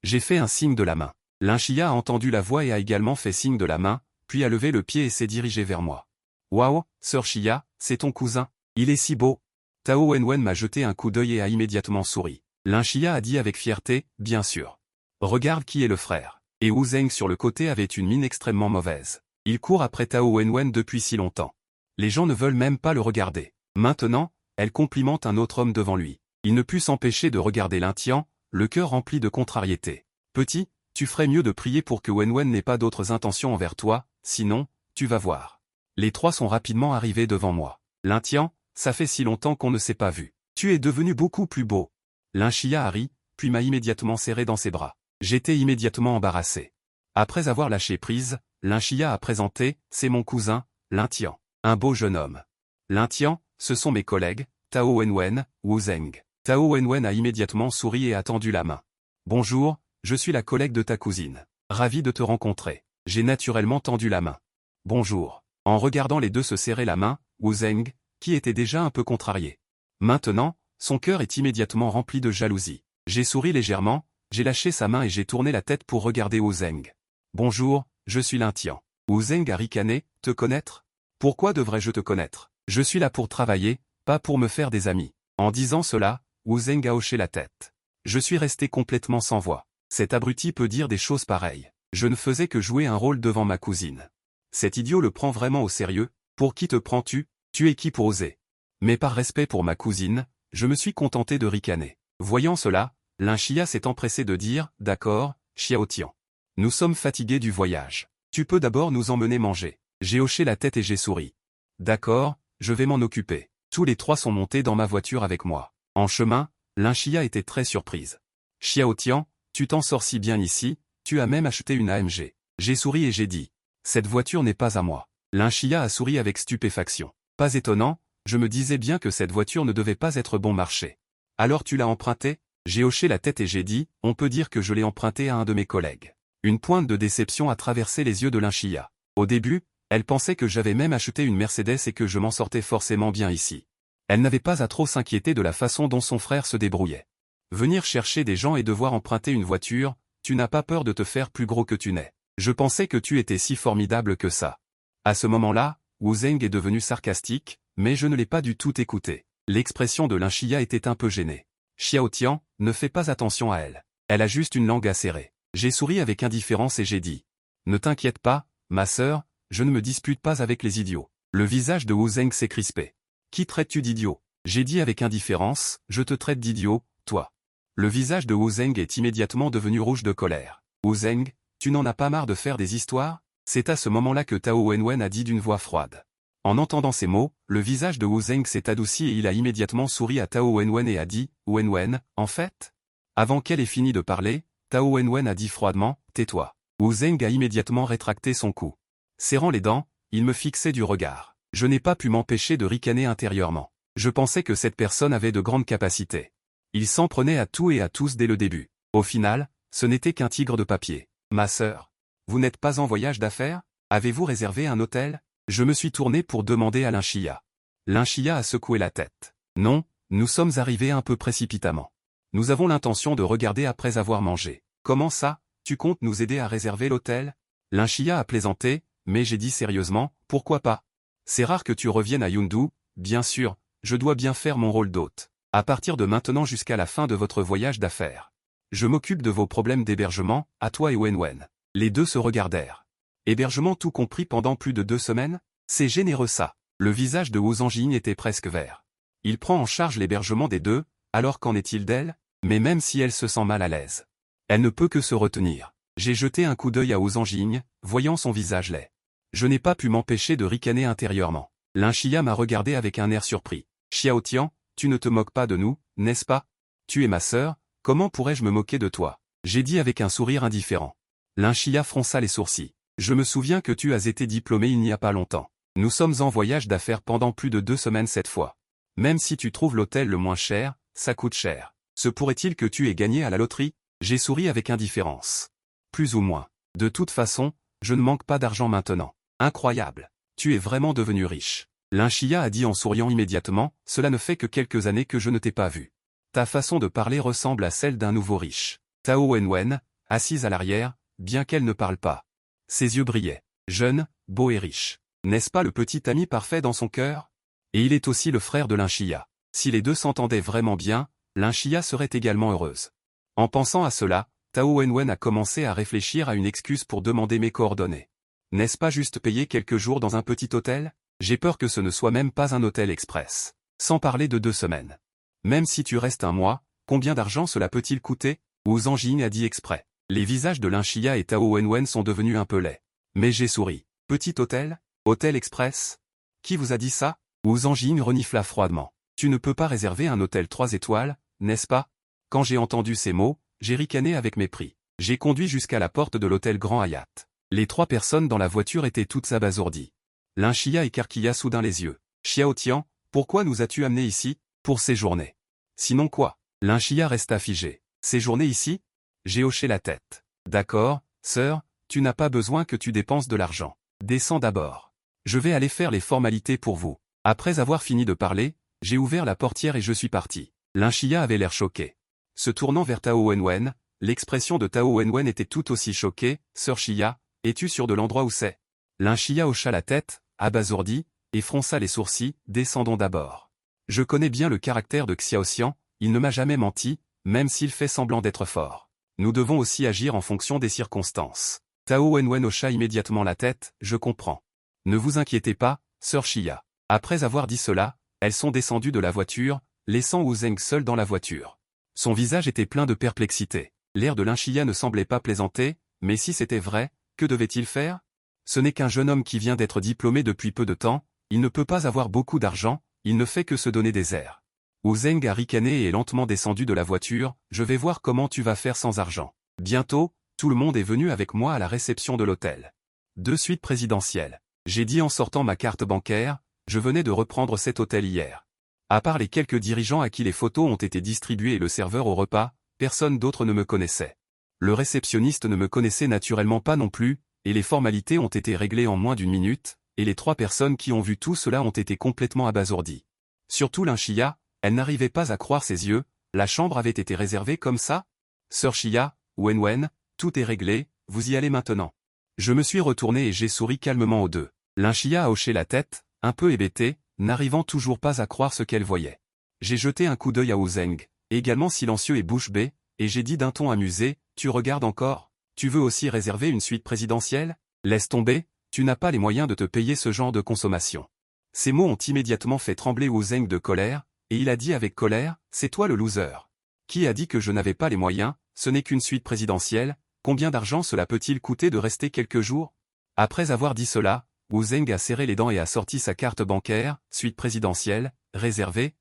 J'ai fait un signe de la main. Lin Chia a entendu la voix et a également fait signe de la main, puis a levé le pied et s'est dirigé vers moi. Waouh, sœur Chia, c'est ton cousin. Il est si beau. Tao Wenwen m'a jeté un coup d'œil et a immédiatement souri. Lin Chia a dit avec fierté, bien sûr. Regarde qui est le frère. Et Wu Zeng sur le côté avait une mine extrêmement mauvaise. Il court après Tao Wenwen depuis si longtemps. Les gens ne veulent même pas le regarder. Maintenant, elle complimente un autre homme devant lui. Il ne put s'empêcher de regarder l'Intian, le cœur rempli de contrariété. Petit, tu ferais mieux de prier pour que Wenwen n'ait pas d'autres intentions envers toi, sinon, tu vas voir. Les trois sont rapidement arrivés devant moi. L'Intian, ça fait si longtemps qu'on ne s'est pas vu. Tu es devenu beaucoup plus beau. Lin Chia a ri, puis m'a immédiatement serré dans ses bras. J'étais immédiatement embarrassé. Après avoir lâché prise, Lin Chia a présenté, c'est mon cousin, l'Intian. Un beau jeune homme. L'Intian, ce sont mes collègues, Tao Wenwen, Wu Zeng. Tao Wenwen a immédiatement souri et a tendu la main. Bonjour, je suis la collègue de ta cousine. Ravi de te rencontrer. J'ai naturellement tendu la main. Bonjour. En regardant les deux se serrer la main, Wu Zeng, qui était déjà un peu contrarié. Maintenant, son cœur est immédiatement rempli de jalousie. J'ai souri légèrement, j'ai lâché sa main et j'ai tourné la tête pour regarder Wu Zeng. Bonjour, je suis l'Intian. Wu Zeng a ricané, te connaître? Pourquoi devrais-je te connaître? Je suis là pour travailler, pas pour me faire des amis. En disant cela, Wu Zeng a hoché la tête. Je suis resté complètement sans voix. Cet abruti peut dire des choses pareilles. Je ne faisais que jouer un rôle devant ma cousine. Cet idiot le prend vraiment au sérieux. Pour qui te prends-tu? Tu es qui pour oser? Mais par respect pour ma cousine, je me suis contenté de ricaner. Voyant cela, Lin Chia s'est empressé de dire, d'accord, Xiao Tian. Nous sommes fatigués du voyage. Tu peux d'abord nous emmener manger. J'ai hoché la tête et j'ai souri. D'accord, je vais m'en occuper. Tous les trois sont montés dans ma voiture avec moi. En chemin, Lin Chia était très surprise. Xiao Tian, tu t'en sors si bien ici, tu as même acheté une AMG. J'ai souri et j'ai dit. Cette voiture n'est pas à moi. Lin Chia a souri avec stupéfaction. Pas étonnant, je me disais bien que cette voiture ne devait pas être bon marché. Alors tu l'as empruntée? J'ai hoché la tête et j'ai dit, on peut dire que je l'ai empruntée à un de mes collègues. Une pointe de déception a traversé les yeux de Lin Chia. Au début, elle pensait que j'avais même acheté une Mercedes et que je m'en sortais forcément bien ici. Elle n'avait pas à trop s'inquiéter de la façon dont son frère se débrouillait. Venir chercher des gens et devoir emprunter une voiture, tu n'as pas peur de te faire plus gros que tu n'es. Je pensais que tu étais si formidable que ça. À ce moment-là, Wu Zeng est devenu sarcastique, mais je ne l'ai pas du tout écouté. L'expression de Lin Chia était un peu gênée. Xiao Tian, ne fais pas attention à elle. Elle a juste une langue acérée. J'ai souri avec indifférence et j'ai dit. Ne t'inquiète pas, ma sœur, je ne me dispute pas avec les idiots. Le visage de Wu Zeng s'est crispé. Qui traites-tu d'idiot? J'ai dit avec indifférence, je te traite d'idiot, toi. Le visage de Wu Zeng est immédiatement devenu rouge de colère. Wu Zeng, tu n'en as pas marre de faire des histoires? C'est à ce moment-là que Tao Wenwen a dit d'une voix froide. En entendant ces mots, le visage de Wu Zeng s'est adouci et il a immédiatement souri à Tao Wenwen et a dit, Wenwen, en fait? Avant qu'elle ait fini de parler, Tao Wenwen a dit froidement, tais-toi. Wu Zeng a immédiatement rétracté son cou. Serrant les dents, il me fixait du regard. Je n'ai pas pu m'empêcher de ricaner intérieurement. Je pensais que cette personne avait de grandes capacités. Il s'en prenait à tout et à tous dès le début. Au final, ce n'était qu'un tigre de papier. Ma sœur, vous n'êtes pas en voyage d'affaires? Avez-vous réservé un hôtel? Je me suis tourné pour demander à Lin Chia. Lin Chia a secoué la tête. Non, nous sommes arrivés un peu précipitamment. Nous avons l'intention de regarder après avoir mangé. Comment ça, tu comptes nous aider à réserver l'hôtel? Lin Chia a plaisanté, mais j'ai dit sérieusement, pourquoi pas? C'est rare que tu reviennes à Yundu, bien sûr, je dois bien faire mon rôle d'hôte. À partir de maintenant jusqu'à la fin de votre voyage d'affaires. Je m'occupe de vos problèmes d'hébergement, à toi et Wenwen. Les deux se regardèrent. Hébergement tout compris pendant plus de 2 semaines? C'est généreux ça. Le visage de Wu Zanjing était presque vert. Il prend en charge l'hébergement des deux, alors qu'en est-il d'elle? Mais même si elle se sent mal à l'aise. Elle ne peut que se retenir. J'ai jeté un coup d'œil à Wu Zanjing, voyant son visage laid. Je n'ai pas pu m'empêcher de ricaner intérieurement. Lin Chia m'a regardé avec un air surpris. Xiao Tian, tu ne te moques pas de nous, n'est-ce pas? Tu es ma sœur, comment pourrais-je me moquer de toi? J'ai dit avec un sourire indifférent. Lin Chia fronça les sourcils. Je me souviens que tu as été diplômé il n'y a pas longtemps. Nous sommes en voyage d'affaires pendant plus de 2 semaines cette fois. Même si tu trouves l'hôtel le moins cher, ça coûte cher. Se pourrait-il que tu aies gagné à la loterie? J'ai souri avec indifférence. Plus ou moins. De toute façon, je ne manque pas d'argent maintenant. Incroyable. Tu es vraiment devenu riche. Lin Chia a dit en souriant immédiatement, cela ne fait que quelques années que je ne t'ai pas vu. Ta façon de parler ressemble à celle d'un nouveau riche. Tao Wenwen, assise à l'arrière, bien qu'elle ne parle pas. Ses yeux brillaient. Jeune, beau et riche. N'est-ce pas le petit ami parfait dans son cœur? Et il est aussi le frère de Lin Chia. Si les deux s'entendaient vraiment bien, Lin Chia serait également heureuse. En pensant à cela, Tao Wenwen a commencé à réfléchir à une excuse pour demander mes coordonnées. N'est-ce pas juste payer quelques jours dans un petit hôtel? J'ai peur que ce ne soit même pas un hôtel express. Sans parler de 2 semaines. Même si tu restes un mois, combien d'argent cela peut-il coûter? Wu Zanjing a dit exprès. Les visages de Lin Chia et Tao Wenwen sont devenus un peu laids. Mais j'ai souri. Petit hôtel? Hôtel express? Qui vous a dit ça? Wu Zanjing renifla froidement. Tu ne peux pas réserver un hôtel 3 étoiles, n'est-ce pas? Quand j'ai entendu ces mots, j'ai ricané avec mépris. J'ai conduit jusqu'à la porte de l'hôtel Grand Hyatt. Les 3 personnes dans la voiture étaient toutes abasourdies. Lin Chia écarquilla soudain les yeux. Xiao Tian, pourquoi nous as-tu amenés ici? Pour séjourner. Sinon quoi? Lin Chia resta figé. Séjourner ici? J'ai hoché la tête. D'accord, sœur, tu n'as pas besoin que tu dépenses de l'argent. Descends d'abord. Je vais aller faire les formalités pour vous. Après avoir fini de parler, j'ai ouvert la portière et je suis parti. Lin Chia avait l'air choqué. Se tournant vers Tao Wenwen, l'expression de Tao Wenwen était tout aussi choquée. Sœur Chia, es-tu sûre de l'endroit où c'est? Lin Chia hocha la tête, abasourdi, et fronça les sourcils. Descendons d'abord. Je connais bien le caractère de Xiao Xian, il ne m'a jamais menti, même s'il fait semblant d'être fort. Nous devons aussi agir en fonction des circonstances. Tao Wenwen hocha immédiatement la tête, je comprends. Ne vous inquiétez pas, sœur Xia. Après avoir dit cela, elles sont descendues de la voiture, laissant Wu Zeng seul dans la voiture. Son visage était plein de perplexité. L'air de Lin Xia ne semblait pas plaisanter, mais si c'était vrai, que devait-il faire? Ce n'est qu'un jeune homme qui vient d'être diplômé depuis peu de temps, il ne peut pas avoir beaucoup d'argent, il ne fait que se donner des airs. Wu Zeng a ricané et est lentement descendu de la voiture, je vais voir comment tu vas faire sans argent. Bientôt, tout le monde est venu avec moi à la réception de l'hôtel. 2 suites présidentielles. J'ai dit en sortant ma carte bancaire, je venais de reprendre cet hôtel hier. À part les quelques dirigeants à qui les photos ont été distribuées et le serveur au repas, personne d'autre ne me connaissait. Le réceptionniste ne me connaissait naturellement pas non plus, et les formalités ont été réglées en moins d'1 minute, et les 3 personnes qui ont vu tout cela ont été complètement abasourdies. Surtout Lin Xia, elle n'arrivait pas à croire ses yeux, la chambre avait été réservée comme ça? Sœur Xia, Wenwen, tout est réglé, vous y allez maintenant. Je me suis retourné et j'ai souri calmement aux deux. Lin Xia a hoché la tête, un peu hébétée, n'arrivant toujours pas à croire ce qu'elle voyait. J'ai jeté un coup d'œil à Wu Zeng, également silencieux et bouche bée, et j'ai dit d'un ton amusé, tu regardes encore? Tu veux aussi réserver une suite présidentielle? Laisse tomber, tu n'as pas les moyens de te payer ce genre de consommation. Ces mots ont immédiatement fait trembler Wu Zeng de colère, et il a dit avec colère, c'est toi le loser. Qui a dit que je n'avais pas les moyens, ce n'est qu'une suite présidentielle, combien d'argent cela peut-il coûter de rester quelques jours? Après avoir dit cela, Wu Zeng a serré les dents et a sorti sa carte bancaire, suite présidentielle, réservée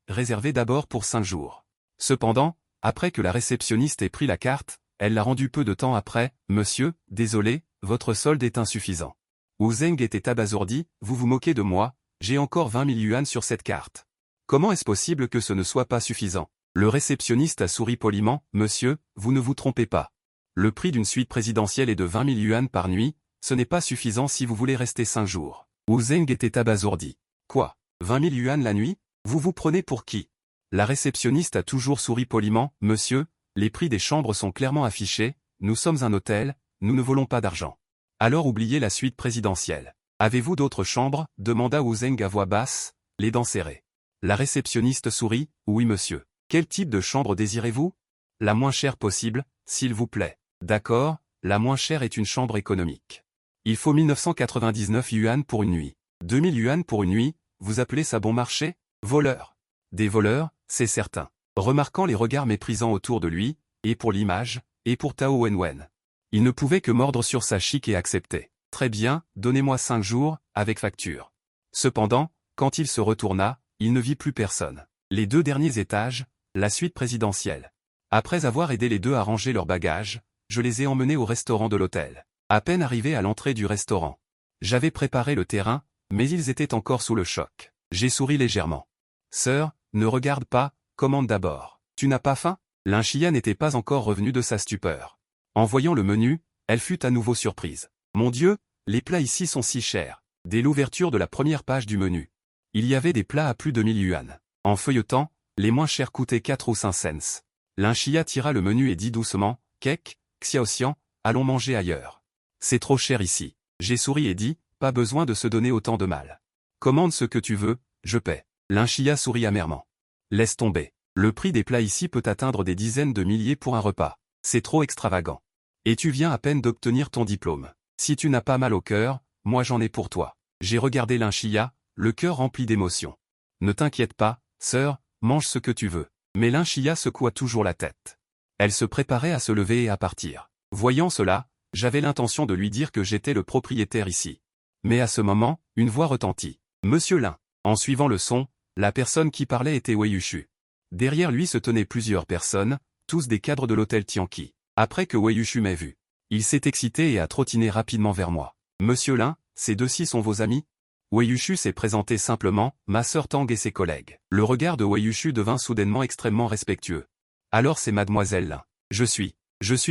d'abord pour 5 jours. Cependant, après que la réceptionniste ait pris la carte, elle l'a rendue peu de temps après, monsieur, désolé, votre solde est insuffisant. Wu Zeng était abasourdi, vous vous moquez de moi, j'ai encore 20 000 yuan sur cette carte. Comment est-ce possible que ce ne soit pas suffisant? Le réceptionniste a souri poliment, monsieur, vous ne vous trompez pas. Le prix d'une suite présidentielle est de 20 000 yuan par nuit, ce n'est pas suffisant si vous voulez rester 5 jours. Wu Zeng était abasourdi. Quoi? 20 000 yuan la nuit? Vous vous prenez pour qui? La réceptionniste a toujours souri poliment, monsieur, les prix des chambres sont clairement affichés, nous sommes un hôtel, nous ne volons pas d'argent. Alors oubliez la suite présidentielle. Avez-vous d'autres chambres? Demanda Wu Zeng à voix basse, les dents serrées. La réceptionniste sourit, oui monsieur. Quel type de chambre désirez-vous? La moins chère possible, s'il vous plaît. D'accord, la moins chère est une chambre économique. Il faut 1999 yuan pour une nuit. 2000 yuan pour une nuit, vous appelez ça bon marché? Voleurs. Des voleurs, c'est certain. Remarquant les regards méprisants autour de lui, et pour l'image, et pour Tao Wenwen. Il ne pouvait que mordre sur sa chique et accepter. Très bien, donnez-moi 5 jours, avec facture. Cependant, quand il se retourna, il ne vit plus personne. Les 2 derniers étages, la suite présidentielle. Après avoir aidé les 2 à ranger leurs bagages, je les ai emmenés au restaurant de l'hôtel. À peine arrivé à l'entrée du restaurant. J'avais préparé le terrain, mais ils étaient encore sous le choc. J'ai souri légèrement. Sœur, ne regarde pas, commande d'abord. Tu n'as pas faim? Lin Xia n'était pas encore revenue de sa stupeur. En voyant le menu, elle fut à nouveau surprise. Mon Dieu, les plats ici sont si chers. Dès l'ouverture de la première page du menu. Il y avait des plats à plus de 1000 yuan. En feuilletant, les moins chers coûtaient 4 ou 5 cents. Lin Xia tira le menu et dit doucement, Kek, Xiaoxian, allons manger ailleurs. C'est trop cher ici. J'ai souri et dit, pas besoin de se donner autant de mal. Commande ce que tu veux, je paie. Lin Xia sourit amèrement. Laisse tomber. Le prix des plats ici peut atteindre des dizaines de milliers pour un repas. C'est trop extravagant. Et tu viens à peine d'obtenir ton diplôme. Si tu n'as pas mal au cœur, moi j'en ai pour toi. J'ai regardé Lin Xia, le cœur rempli d'émotion. Ne t'inquiète pas, sœur, mange ce que tu veux. Mais Lin Xia secoua toujours la tête. Elle se préparait à se lever et à partir. Voyant cela, j'avais l'intention de lui dire que j'étais le propriétaire ici. Mais à ce moment, une voix retentit. Monsieur Lin. En suivant le son, la personne qui parlait était Wei Yushu. Derrière lui se tenaient plusieurs personnes, tous des cadres de l'hôtel Tianqi. Après que Wei Yushu m'ait vu, il s'est excité et a trottiné rapidement vers moi. Monsieur Lin, ces 2-ci sont vos amis? Wei Yushu s'est présenté simplement, ma sœur Tang et ses collègues. Le regard de Wei Yushu devint soudainement extrêmement respectueux. Alors c'est mademoiselle Lin. Je suis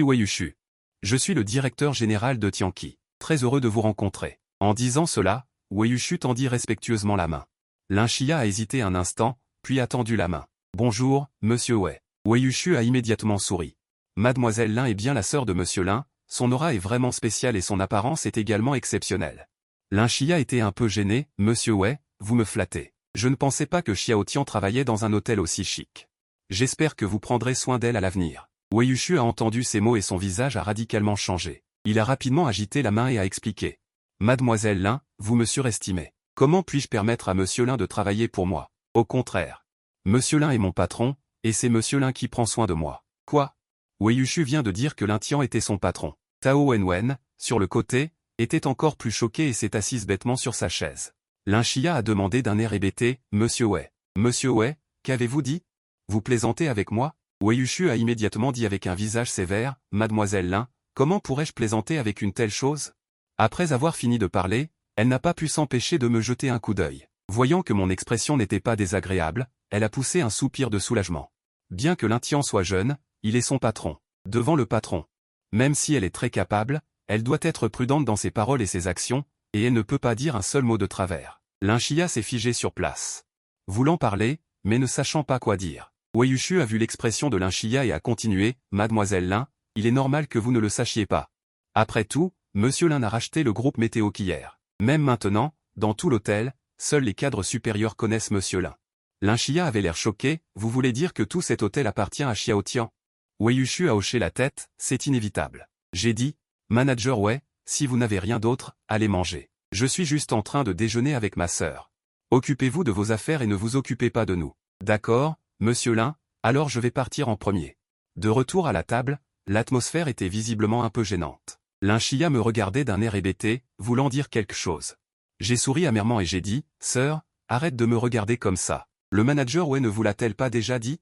Wei Yushu. Je suis le directeur général de Tianqi. Très heureux de vous rencontrer. En disant cela, Wei Yushu tendit respectueusement la main. Lin Xia a hésité un instant, puis a tendu la main. Bonjour, monsieur Wei. Wei Yushu a immédiatement souri. Mademoiselle Lin est bien la sœur de monsieur Lin, son aura est vraiment spéciale et son apparence est également exceptionnelle. Lin Xia était un peu gêné, monsieur Wei, vous me flattez. Je ne pensais pas que Xiao Tian travaillait dans un hôtel aussi chic. J'espère que vous prendrez soin d'elle à l'avenir. Wei Yushu a entendu ces mots et son visage a radicalement changé. Il a rapidement agité la main et a expliqué. Mademoiselle Lin, vous me surestimez. Comment puis-je permettre à Monsieur Lin de travailler pour moi? Au contraire. Monsieur Lin est mon patron, et c'est Monsieur Lin qui prend soin de moi. Quoi? Wei Yushu vient de dire que Lin Tian était son patron. Tao Wenwen, sur le côté, était encore plus choqué et s'est assise bêtement sur sa chaise. Lin Xia a demandé d'un air hébété, Monsieur Wei. Monsieur Wei, qu'avez-vous dit? Vous plaisantez avec moi? Wei Yushu a immédiatement dit avec un visage sévère, Mademoiselle Lin, comment pourrais-je plaisanter avec une telle chose? Après avoir fini de parler, elle n'a pas pu s'empêcher de me jeter un coup d'œil. Voyant que mon expression n'était pas désagréable, elle a poussé un soupir de soulagement. Bien que Lin Tian soit jeune, il est son patron. Devant le patron. Même si elle est très capable, elle doit être prudente dans ses paroles et ses actions, et elle ne peut pas dire un seul mot de travers. Lin Xia s'est figé sur place. Voulant parler, mais ne sachant pas quoi dire. Wei Yushu a vu l'expression de Lin Xia et a continué, Mademoiselle Lin, il est normal que vous ne le sachiez pas. Après tout, Monsieur Lin a racheté le groupe Météo qu'hier. Même maintenant, dans tout l'hôtel, seuls les cadres supérieurs connaissent Monsieur Lin. Lin Xia avait l'air choqué, vous voulez dire que tout cet hôtel appartient à Xiao Tian? Wei Yushu a hoché la tête, c'est inévitable. J'ai dit, Manager Wei, si vous n'avez rien d'autre, allez manger. Je suis juste en train de déjeuner avec ma sœur. Occupez-vous de vos affaires et ne vous occupez pas de nous. D'accord, Monsieur Lin, alors je vais partir en premier. De retour à la table, l'atmosphère était visiblement un peu gênante. Lin Xia me regardait d'un air hébété, voulant dire quelque chose. J'ai souri amèrement et j'ai dit, Sœur, arrête de me regarder comme ça. Le manager Wei ne vous l'a-t-elle pas déjà dit?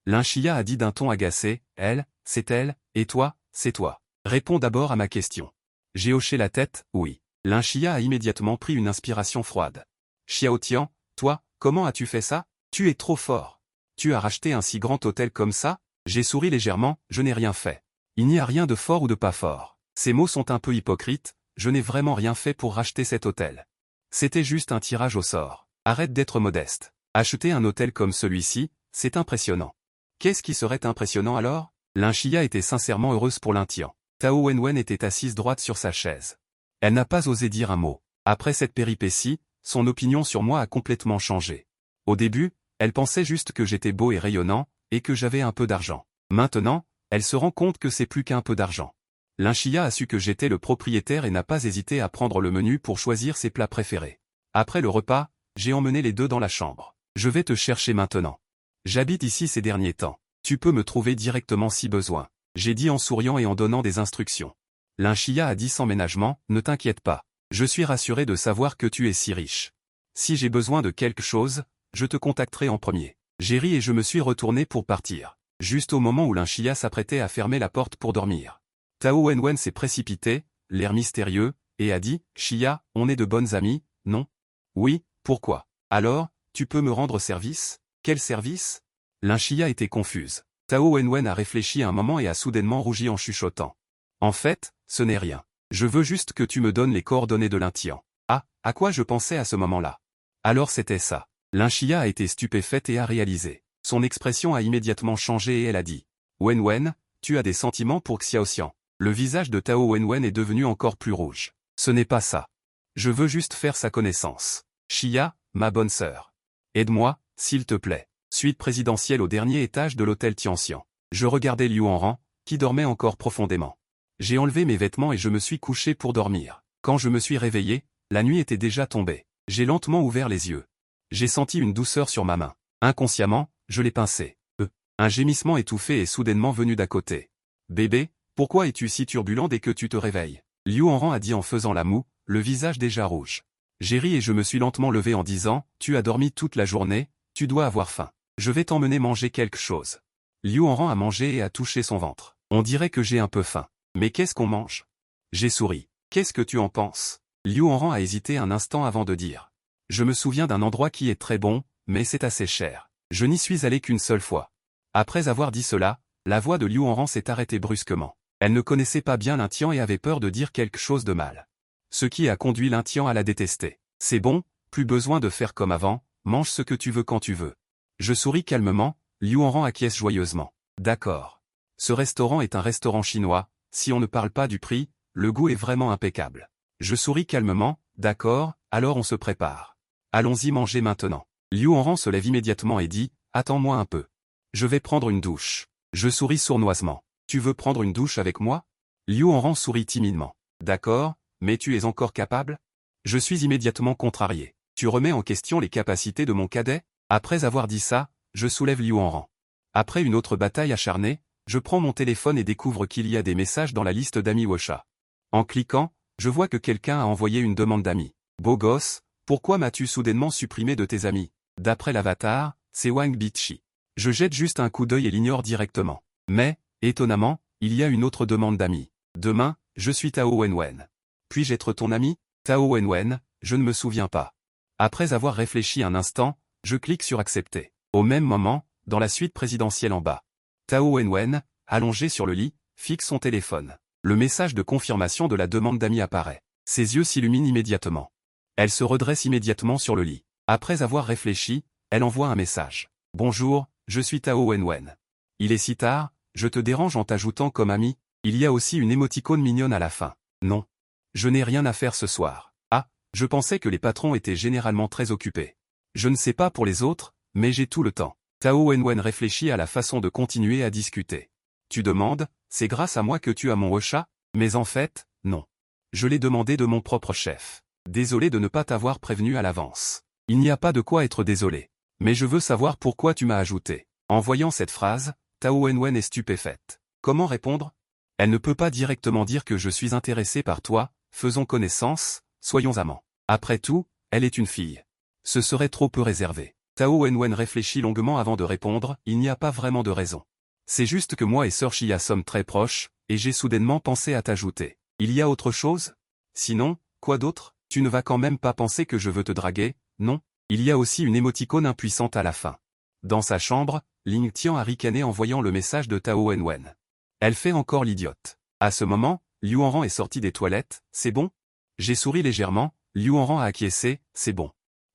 Lin Xia a dit d'un ton agacé, elle, c'est elle, et toi, c'est toi. Réponds d'abord à ma question. J'ai hoché la tête, oui. Lin Xia a immédiatement pris une inspiration froide. Xiao Tian, toi, comment as-tu fait ça? Tu es trop fort. Tu as racheté un si grand hôtel comme ça? J'ai souri légèrement, je n'ai rien fait. Il n'y a rien de fort ou de pas fort. Ces mots sont un peu hypocrites, je n'ai vraiment rien fait pour racheter cet hôtel. C'était juste un tirage au sort. Arrête d'être modeste. Acheter un hôtel comme celui-ci, c'est impressionnant. Qu'est-ce qui serait impressionnant alors? Lin Xia était sincèrement heureuse pour Lin Tian. Tao Wenwen était assise droite sur sa chaise. Elle n'a pas osé dire un mot. Après cette péripétie, son opinion sur moi a complètement changé. Au début, elle pensait juste que j'étais beau et rayonnant, et que j'avais un peu d'argent. Maintenant, elle se rend compte que c'est plus qu'un peu d'argent. Lin Xia a su que j'étais le propriétaire et n'a pas hésité à prendre le menu pour choisir ses plats préférés. Après le repas, j'ai emmené les deux dans la chambre. Je vais te chercher maintenant. J'habite ici ces derniers temps. Tu peux me trouver directement si besoin. J'ai dit en souriant et en donnant des instructions. Lin Xia a dit sans ménagement, ne t'inquiète pas. Je suis rassuré de savoir que tu es si riche. Si j'ai besoin de quelque chose, je te contacterai en premier. J'ai ri et je me suis retourné pour partir. Juste au moment où Lin Xia s'apprêtait à fermer la porte pour dormir. Tao Wenwen s'est précipité, l'air mystérieux, et a dit, Xia, on est de bonnes amies, non? Oui, pourquoi? Alors, tu peux me rendre service? Quel service? Lin Xia était confuse. Tao Wenwen a réfléchi un moment et a soudainement rougi en chuchotant. En fait, ce n'est rien. Je veux juste que tu me donnes les coordonnées de Lin Tian. Ah, à quoi je pensais à ce moment-là? Alors c'était ça. Lin Xia a été stupéfaite et a réalisé. Son expression a immédiatement changé et elle a dit. Wenwen, tu as des sentiments pour Xiaoxian. Le visage de Tao Wenwen est devenu encore plus rouge. Ce n'est pas ça. Je veux juste faire sa connaissance. Xia, ma bonne sœur. Aide-moi, s'il te plaît. Suite présidentielle au dernier étage de l'hôtel Tianxian. Je regardais Liu Hanran, qui dormait encore profondément. J'ai enlevé mes vêtements et je me suis couché pour dormir. Quand je me suis réveillé, la nuit était déjà tombée. J'ai lentement ouvert les yeux. J'ai senti une douceur sur ma main. Inconsciemment, je l'ai pincée. Un gémissement étouffé est soudainement venu d'à côté. Bébé, pourquoi es-tu si turbulent dès que tu te réveilles? Liu Hanran a dit en faisant la moue, le visage déjà rouge. J'ai ri et je me suis lentement levé en disant, tu as dormi toute la journée, tu dois avoir faim. Je vais t'emmener manger quelque chose. Liu Hanran a mangé et a touché son ventre. On dirait que j'ai un peu faim. Mais qu'est-ce qu'on mange? J'ai souri. Qu'est-ce que tu en penses? Liu Hanran a hésité un instant avant de dire. Je me souviens d'un endroit qui est très bon, mais c'est assez cher. Je n'y suis allé qu'une seule fois. Après avoir dit cela, la voix de Liu Hanran s'est arrêtée brusquement. Elle ne connaissait pas bien Lin Tian et avait peur de dire quelque chose de mal. Ce qui a conduit Lin Tian à la détester. C'est bon, plus besoin de faire comme avant, mange ce que tu veux quand tu veux. Je souris calmement, Liu Hanran acquiesce joyeusement. D'accord. Ce restaurant est un restaurant chinois, si on ne parle pas du prix, le goût est vraiment impeccable. Je souris calmement, d'accord, alors on se prépare. Allons-y manger maintenant. Liu Hanran se lève immédiatement et dit, attends-moi un peu. Je vais prendre une douche. Je souris sournoisement. Tu veux prendre une douche avec moi? Liu Hanran sourit timidement. D'accord, mais tu es encore capable? Je suis immédiatement contrarié. Tu remets en question les capacités de mon cadet? Après avoir dit ça, je soulève Liu Hanran. Après une autre bataille acharnée, je prends mon téléphone et découvre qu'il y a des messages dans la liste d'amis Wosha. En cliquant, je vois que quelqu'un a envoyé une demande d'amis. Beau gosse, pourquoi m'as-tu soudainement supprimé de tes amis? D'après l'avatar, c'est Wang Bichi. Je jette juste un coup d'œil et l'ignore directement. Mais, étonnamment, il y a une autre demande d'amis. Demain, je suis Tao Wenwen. Puis-je être ton ami? Tao Wenwen, je ne me souviens pas. Après avoir réfléchi un instant, je clique sur accepter. Au même moment, dans la suite présidentielle en bas. Tao Wenwen, allongé sur le lit, fixe son téléphone. Le message de confirmation de la demande d'amis apparaît. Ses yeux s'illuminent immédiatement. Elle se redresse immédiatement sur le lit. Après avoir réfléchi, elle envoie un message. Bonjour, je suis Tao Wenwen. Il est si tard, je te dérange en t'ajoutant comme ami? Il y a aussi une émoticône mignonne à la fin. Non. Je n'ai rien à faire ce soir. Ah, je pensais que les patrons étaient généralement très occupés. Je ne sais pas pour les autres, mais j'ai tout le temps. Tao Wenwen réfléchit à la façon de continuer à discuter. Tu demandes, c'est grâce à moi que tu as mon Wosha? Mais en fait, non. Je l'ai demandé de mon propre chef. Désolé de ne pas t'avoir prévenu à l'avance. Il n'y a pas de quoi être désolé. Mais je veux savoir pourquoi tu m'as ajouté. En voyant cette phrase, Tao Wenwen est stupéfaite. Comment répondre? Elle ne peut pas directement dire que je suis intéressé par toi, faisons connaissance, soyons amants. Après tout, elle est une fille. Ce serait trop peu réservé. Tao Wenwen réfléchit longuement avant de répondre, il n'y a pas vraiment de raison. C'est juste que moi et Sir Chia sommes très proches, et j'ai soudainement pensé à t'ajouter. Il y a autre chose? Sinon, quoi d'autre? Tu ne vas quand même pas penser que je veux te draguer, non? Il y a aussi une émoticône impuissante à la fin. Dans sa chambre, Ling Tian a ricané en voyant le message de Tao Wenwen. Elle fait encore l'idiote. À ce moment, Liu Hanran est sorti des toilettes, c'est bon? J'ai souri légèrement, Liu Hanran a acquiescé, c'est bon.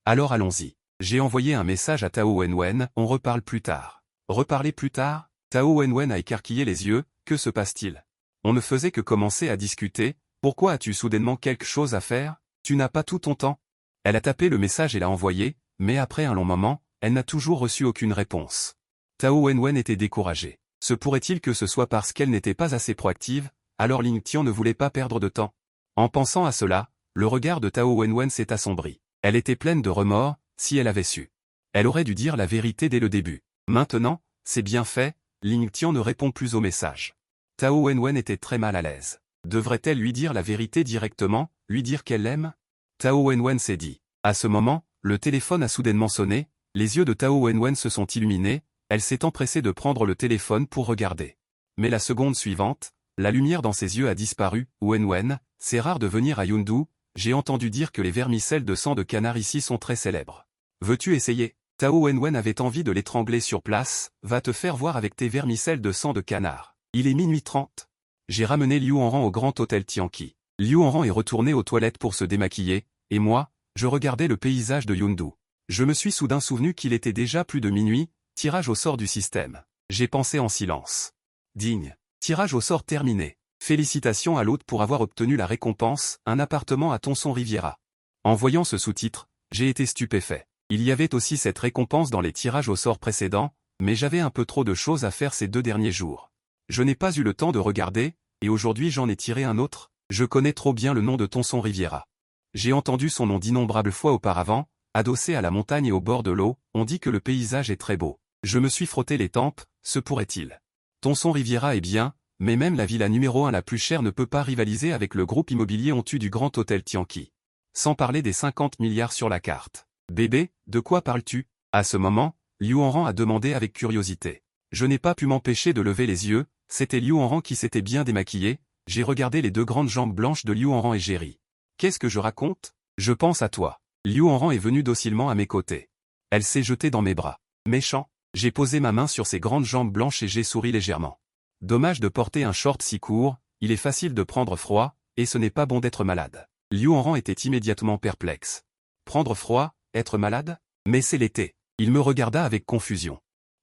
Alors allons-y. J'ai envoyé un message à Tao Wenwen, on reparle plus tard. Reparler plus tard? Tao Wenwen a écarquillé les yeux, que se passe-t-il? On ne faisait que commencer à discuter, pourquoi as-tu soudainement quelque chose à faire? Tu n'as pas tout ton temps? Elle a tapé le message et l'a envoyé, mais après un long moment, elle n'a toujours reçu aucune réponse. Tao Wenwen était découragée. Se pourrait-il que ce soit parce qu'elle n'était pas assez proactive, alors Ling Tian ne voulait pas perdre de temps? En pensant à cela, le regard de Tao Wenwen s'est assombri. Elle était pleine de remords, si elle avait su. Elle aurait dû dire la vérité dès le début. Maintenant, c'est bien fait, Ling Tian ne répond plus au message. Tao Wenwen était très mal à l'aise. Devrait-elle lui dire la vérité directement, lui dire qu'elle l'aime? Tao Wenwen s'est dit. À ce moment, le téléphone a soudainement sonné, les yeux de Tao Wenwen se sont illuminés, elle s'est empressée de prendre le téléphone pour regarder. Mais la seconde suivante, la lumière dans ses yeux a disparu. Wenwen, c'est rare de venir à Yundu, j'ai entendu dire que les vermicelles de sang de canard ici sont très célèbres. Veux-tu essayer? Tao Wenwen avait envie de l'étrangler sur place, va te faire voir avec tes vermicelles de sang de canard. Il est minuit 30. J'ai ramené Liu Hanran au grand hôtel Tianqi. Liu Hanran est retourné aux toilettes pour se démaquiller, et moi, je regardais le paysage de Yundu. Je me suis soudain souvenu qu'il était déjà plus de minuit, tirage au sort du système. J'ai pensé en silence. Digne. Tirage au sort terminé. Félicitations à l'hôte pour avoir obtenu la récompense, un appartement à Tonson Riviera. En voyant ce sous-titre, j'ai été stupéfait. Il y avait aussi cette récompense dans les tirages au sort précédents, mais j'avais un peu trop de choses à faire ces 2 derniers jours. Je n'ai pas eu le temps de regarder, et aujourd'hui j'en ai tiré un autre, je connais trop bien le nom de Tonson Riviera. J'ai entendu son nom d'innombrables fois auparavant, adossé à la montagne et au bord de l'eau, on dit que le paysage est très beau. Je me suis frotté les tempes, se pourrait-il. Tonson Riviera est bien, mais même la villa numéro 1 la plus chère ne peut pas rivaliser avec le groupe immobilier honteux du grand hôtel Tianqi. Sans parler des 50 milliards sur la carte. Bébé, de quoi parles-tu? À ce moment, Liu Hanran a demandé avec curiosité. Je n'ai pas pu m'empêcher de lever les yeux, c'était Liu Hanran qui s'était bien démaquillé, j'ai regardé les 2 grandes jambes blanches de Liu Hanran et j'ai ri. Qu'est-ce que je raconte? Je pense à toi. Liu Hanran est venue docilement à mes côtés. Elle s'est jetée dans mes bras. Méchant. J'ai posé ma main sur ses grandes jambes blanches et j'ai souri légèrement. Dommage de porter un short si court, il est facile de prendre froid, et ce n'est pas bon d'être malade. Liu Hanran était immédiatement perplexe. Prendre froid, être malade? Mais c'est l'été. Il me regarda avec confusion.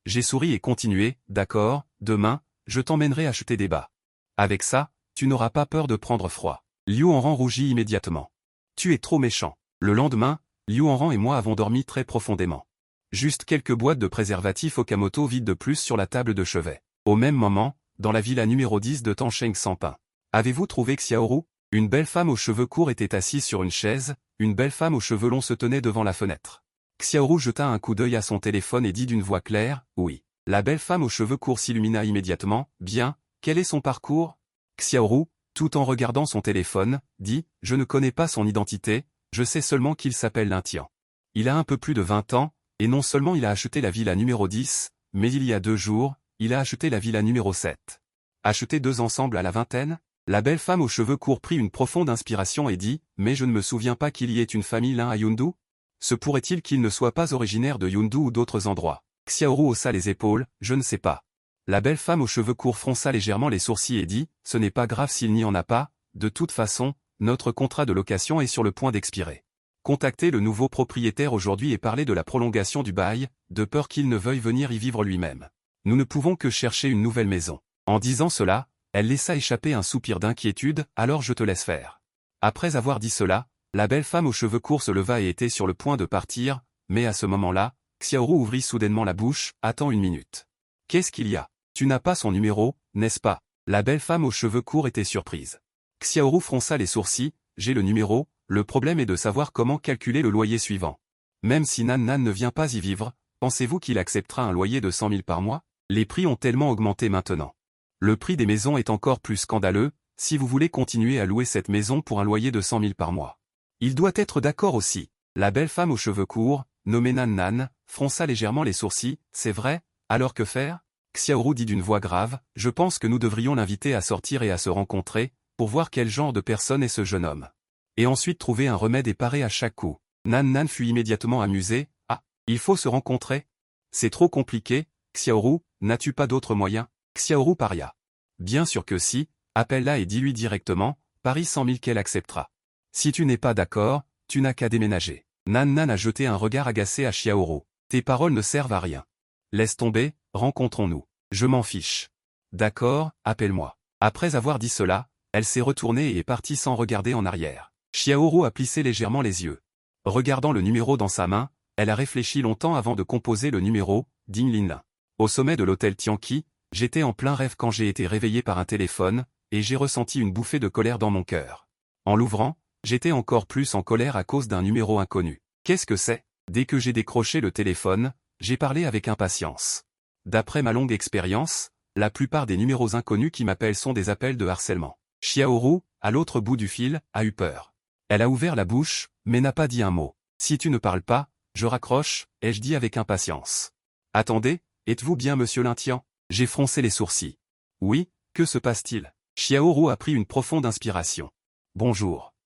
J'ai souri et continué, d'accord, demain, je t'emmènerai acheter des bas. Avec ça, tu n'auras pas peur de prendre froid. Liu Hanran rougit immédiatement. Tu es trop méchant. Le lendemain, Liu Hanran et moi avons dormi très profondément. Juste quelques boîtes de préservatifs Okamoto vides de plus sur la table de chevet. Au même moment, dans la villa numéro 10 de Tansheng Sampin. Avez-vous trouvé Xiaoru? Une belle femme aux cheveux courts était assise sur une chaise, une belle femme aux cheveux longs se tenait devant la fenêtre. Xiaoru jeta un coup d'œil à son téléphone et dit d'une voix claire, « Oui ». La belle femme aux cheveux courts s'illumina immédiatement, « Bien, quel est son parcours ?» Xiaoru, tout en regardant son téléphone, dit, « Je ne connais pas son identité, je sais seulement qu'il s'appelle Lin Tian. Il a un peu plus de 20 ans, et non seulement il a acheté la villa numéro 10, mais il y a 2 jours, il a acheté la villa numéro 7. Acheté 2 ensemble à la vingtaine ?» La belle femme aux cheveux courts prit une profonde inspiration et dit, « Mais je ne me souviens pas qu'il y ait une famille Lin à Yundu? Se pourrait-il qu'il ne soit pas originaire de Yundu ou d'autres endroits ?» Xiaoru haussa les épaules, « Je ne sais pas. » La belle femme aux cheveux courts fronça légèrement les sourcils et dit, « Ce n'est pas grave s'il n'y en a pas, de toute façon, notre contrat de location est sur le point d'expirer. Contactez le nouveau propriétaire aujourd'hui et parlez de la prolongation du bail, de peur qu'il ne veuille venir y vivre lui-même. Nous ne pouvons que chercher une nouvelle maison. » En disant cela, elle laissa échapper un soupir d'inquiétude, « Alors je te laisse faire. » Après avoir dit cela, la belle femme aux cheveux courts se leva et était sur le point de partir, mais à ce moment-là, Xiaoru ouvrit soudainement la bouche, « Attends une minute. Qu'est-ce qu'il y a? Tu n'as pas son numéro, n'est-ce pas ?» La belle femme aux cheveux courts était surprise. Xiaoru fronça les sourcils, « J'ai le numéro, le problème est de savoir comment calculer le loyer suivant. Même si Nan Nan ne vient pas y vivre, pensez-vous qu'il acceptera un loyer de 100 000 par mois? Les prix ont tellement augmenté maintenant. Le prix des maisons est encore plus scandaleux, si vous voulez continuer à louer cette maison pour un loyer de 100 000 par mois. Il doit être d'accord aussi. » La belle femme aux cheveux courts, nommée Nan Nan, fronça légèrement les sourcils, « C'est vrai, alors que faire ?» Xiaoru dit d'une voix grave, « Je pense que nous devrions l'inviter à sortir et à se rencontrer, pour voir quel genre de personne est ce jeune homme. Et ensuite trouver un remède et parer à chaque coup. » Nan Nan fut immédiatement amusée, « Ah, il faut se rencontrer? C'est trop compliqué, Xiaoru, n'as-tu pas d'autres moyens ?» Xiaoru paria. « Bien sûr que si, appelle-la et dis-lui directement, parie 100 000 qu'elle acceptera. Si tu n'es pas d'accord, tu n'as qu'à déménager. » Nan Nan a jeté un regard agacé à Xiaoru. « Tes paroles ne servent à rien. Laisse tomber, rencontrons-nous. Je m'en fiche. D'accord, appelle-moi. » Après avoir dit cela, elle s'est retournée et est partie sans regarder en arrière. Xiaoru a plissé légèrement les yeux. Regardant le numéro dans sa main, elle a réfléchi longtemps avant de composer le numéro, Ding Lin. Au sommet de l'hôtel Tianqi, j'étais en plein rêve quand j'ai été réveillé par un téléphone, et j'ai ressenti une bouffée de colère dans mon cœur. En l'ouvrant, j'étais encore plus en colère à cause d'un numéro inconnu. Qu'est-ce que c'est? Dès que j'ai décroché le téléphone, j'ai parlé avec impatience. D'après ma longue expérience, la plupart des numéros inconnus qui m'appellent sont des appels de harcèlement. Xiaoru, à l'autre bout du fil, a eu peur. Elle a ouvert la bouche, mais n'a pas dit un mot. « Si tu ne parles pas, je raccroche, ai-je dit avec impatience. »« Attendez, êtes-vous bien monsieur Lin Tian ?» J'ai froncé les sourcils. « Oui, que se passe-t-il ?» Xiaoru a pris une profonde inspiration. « Bonjour.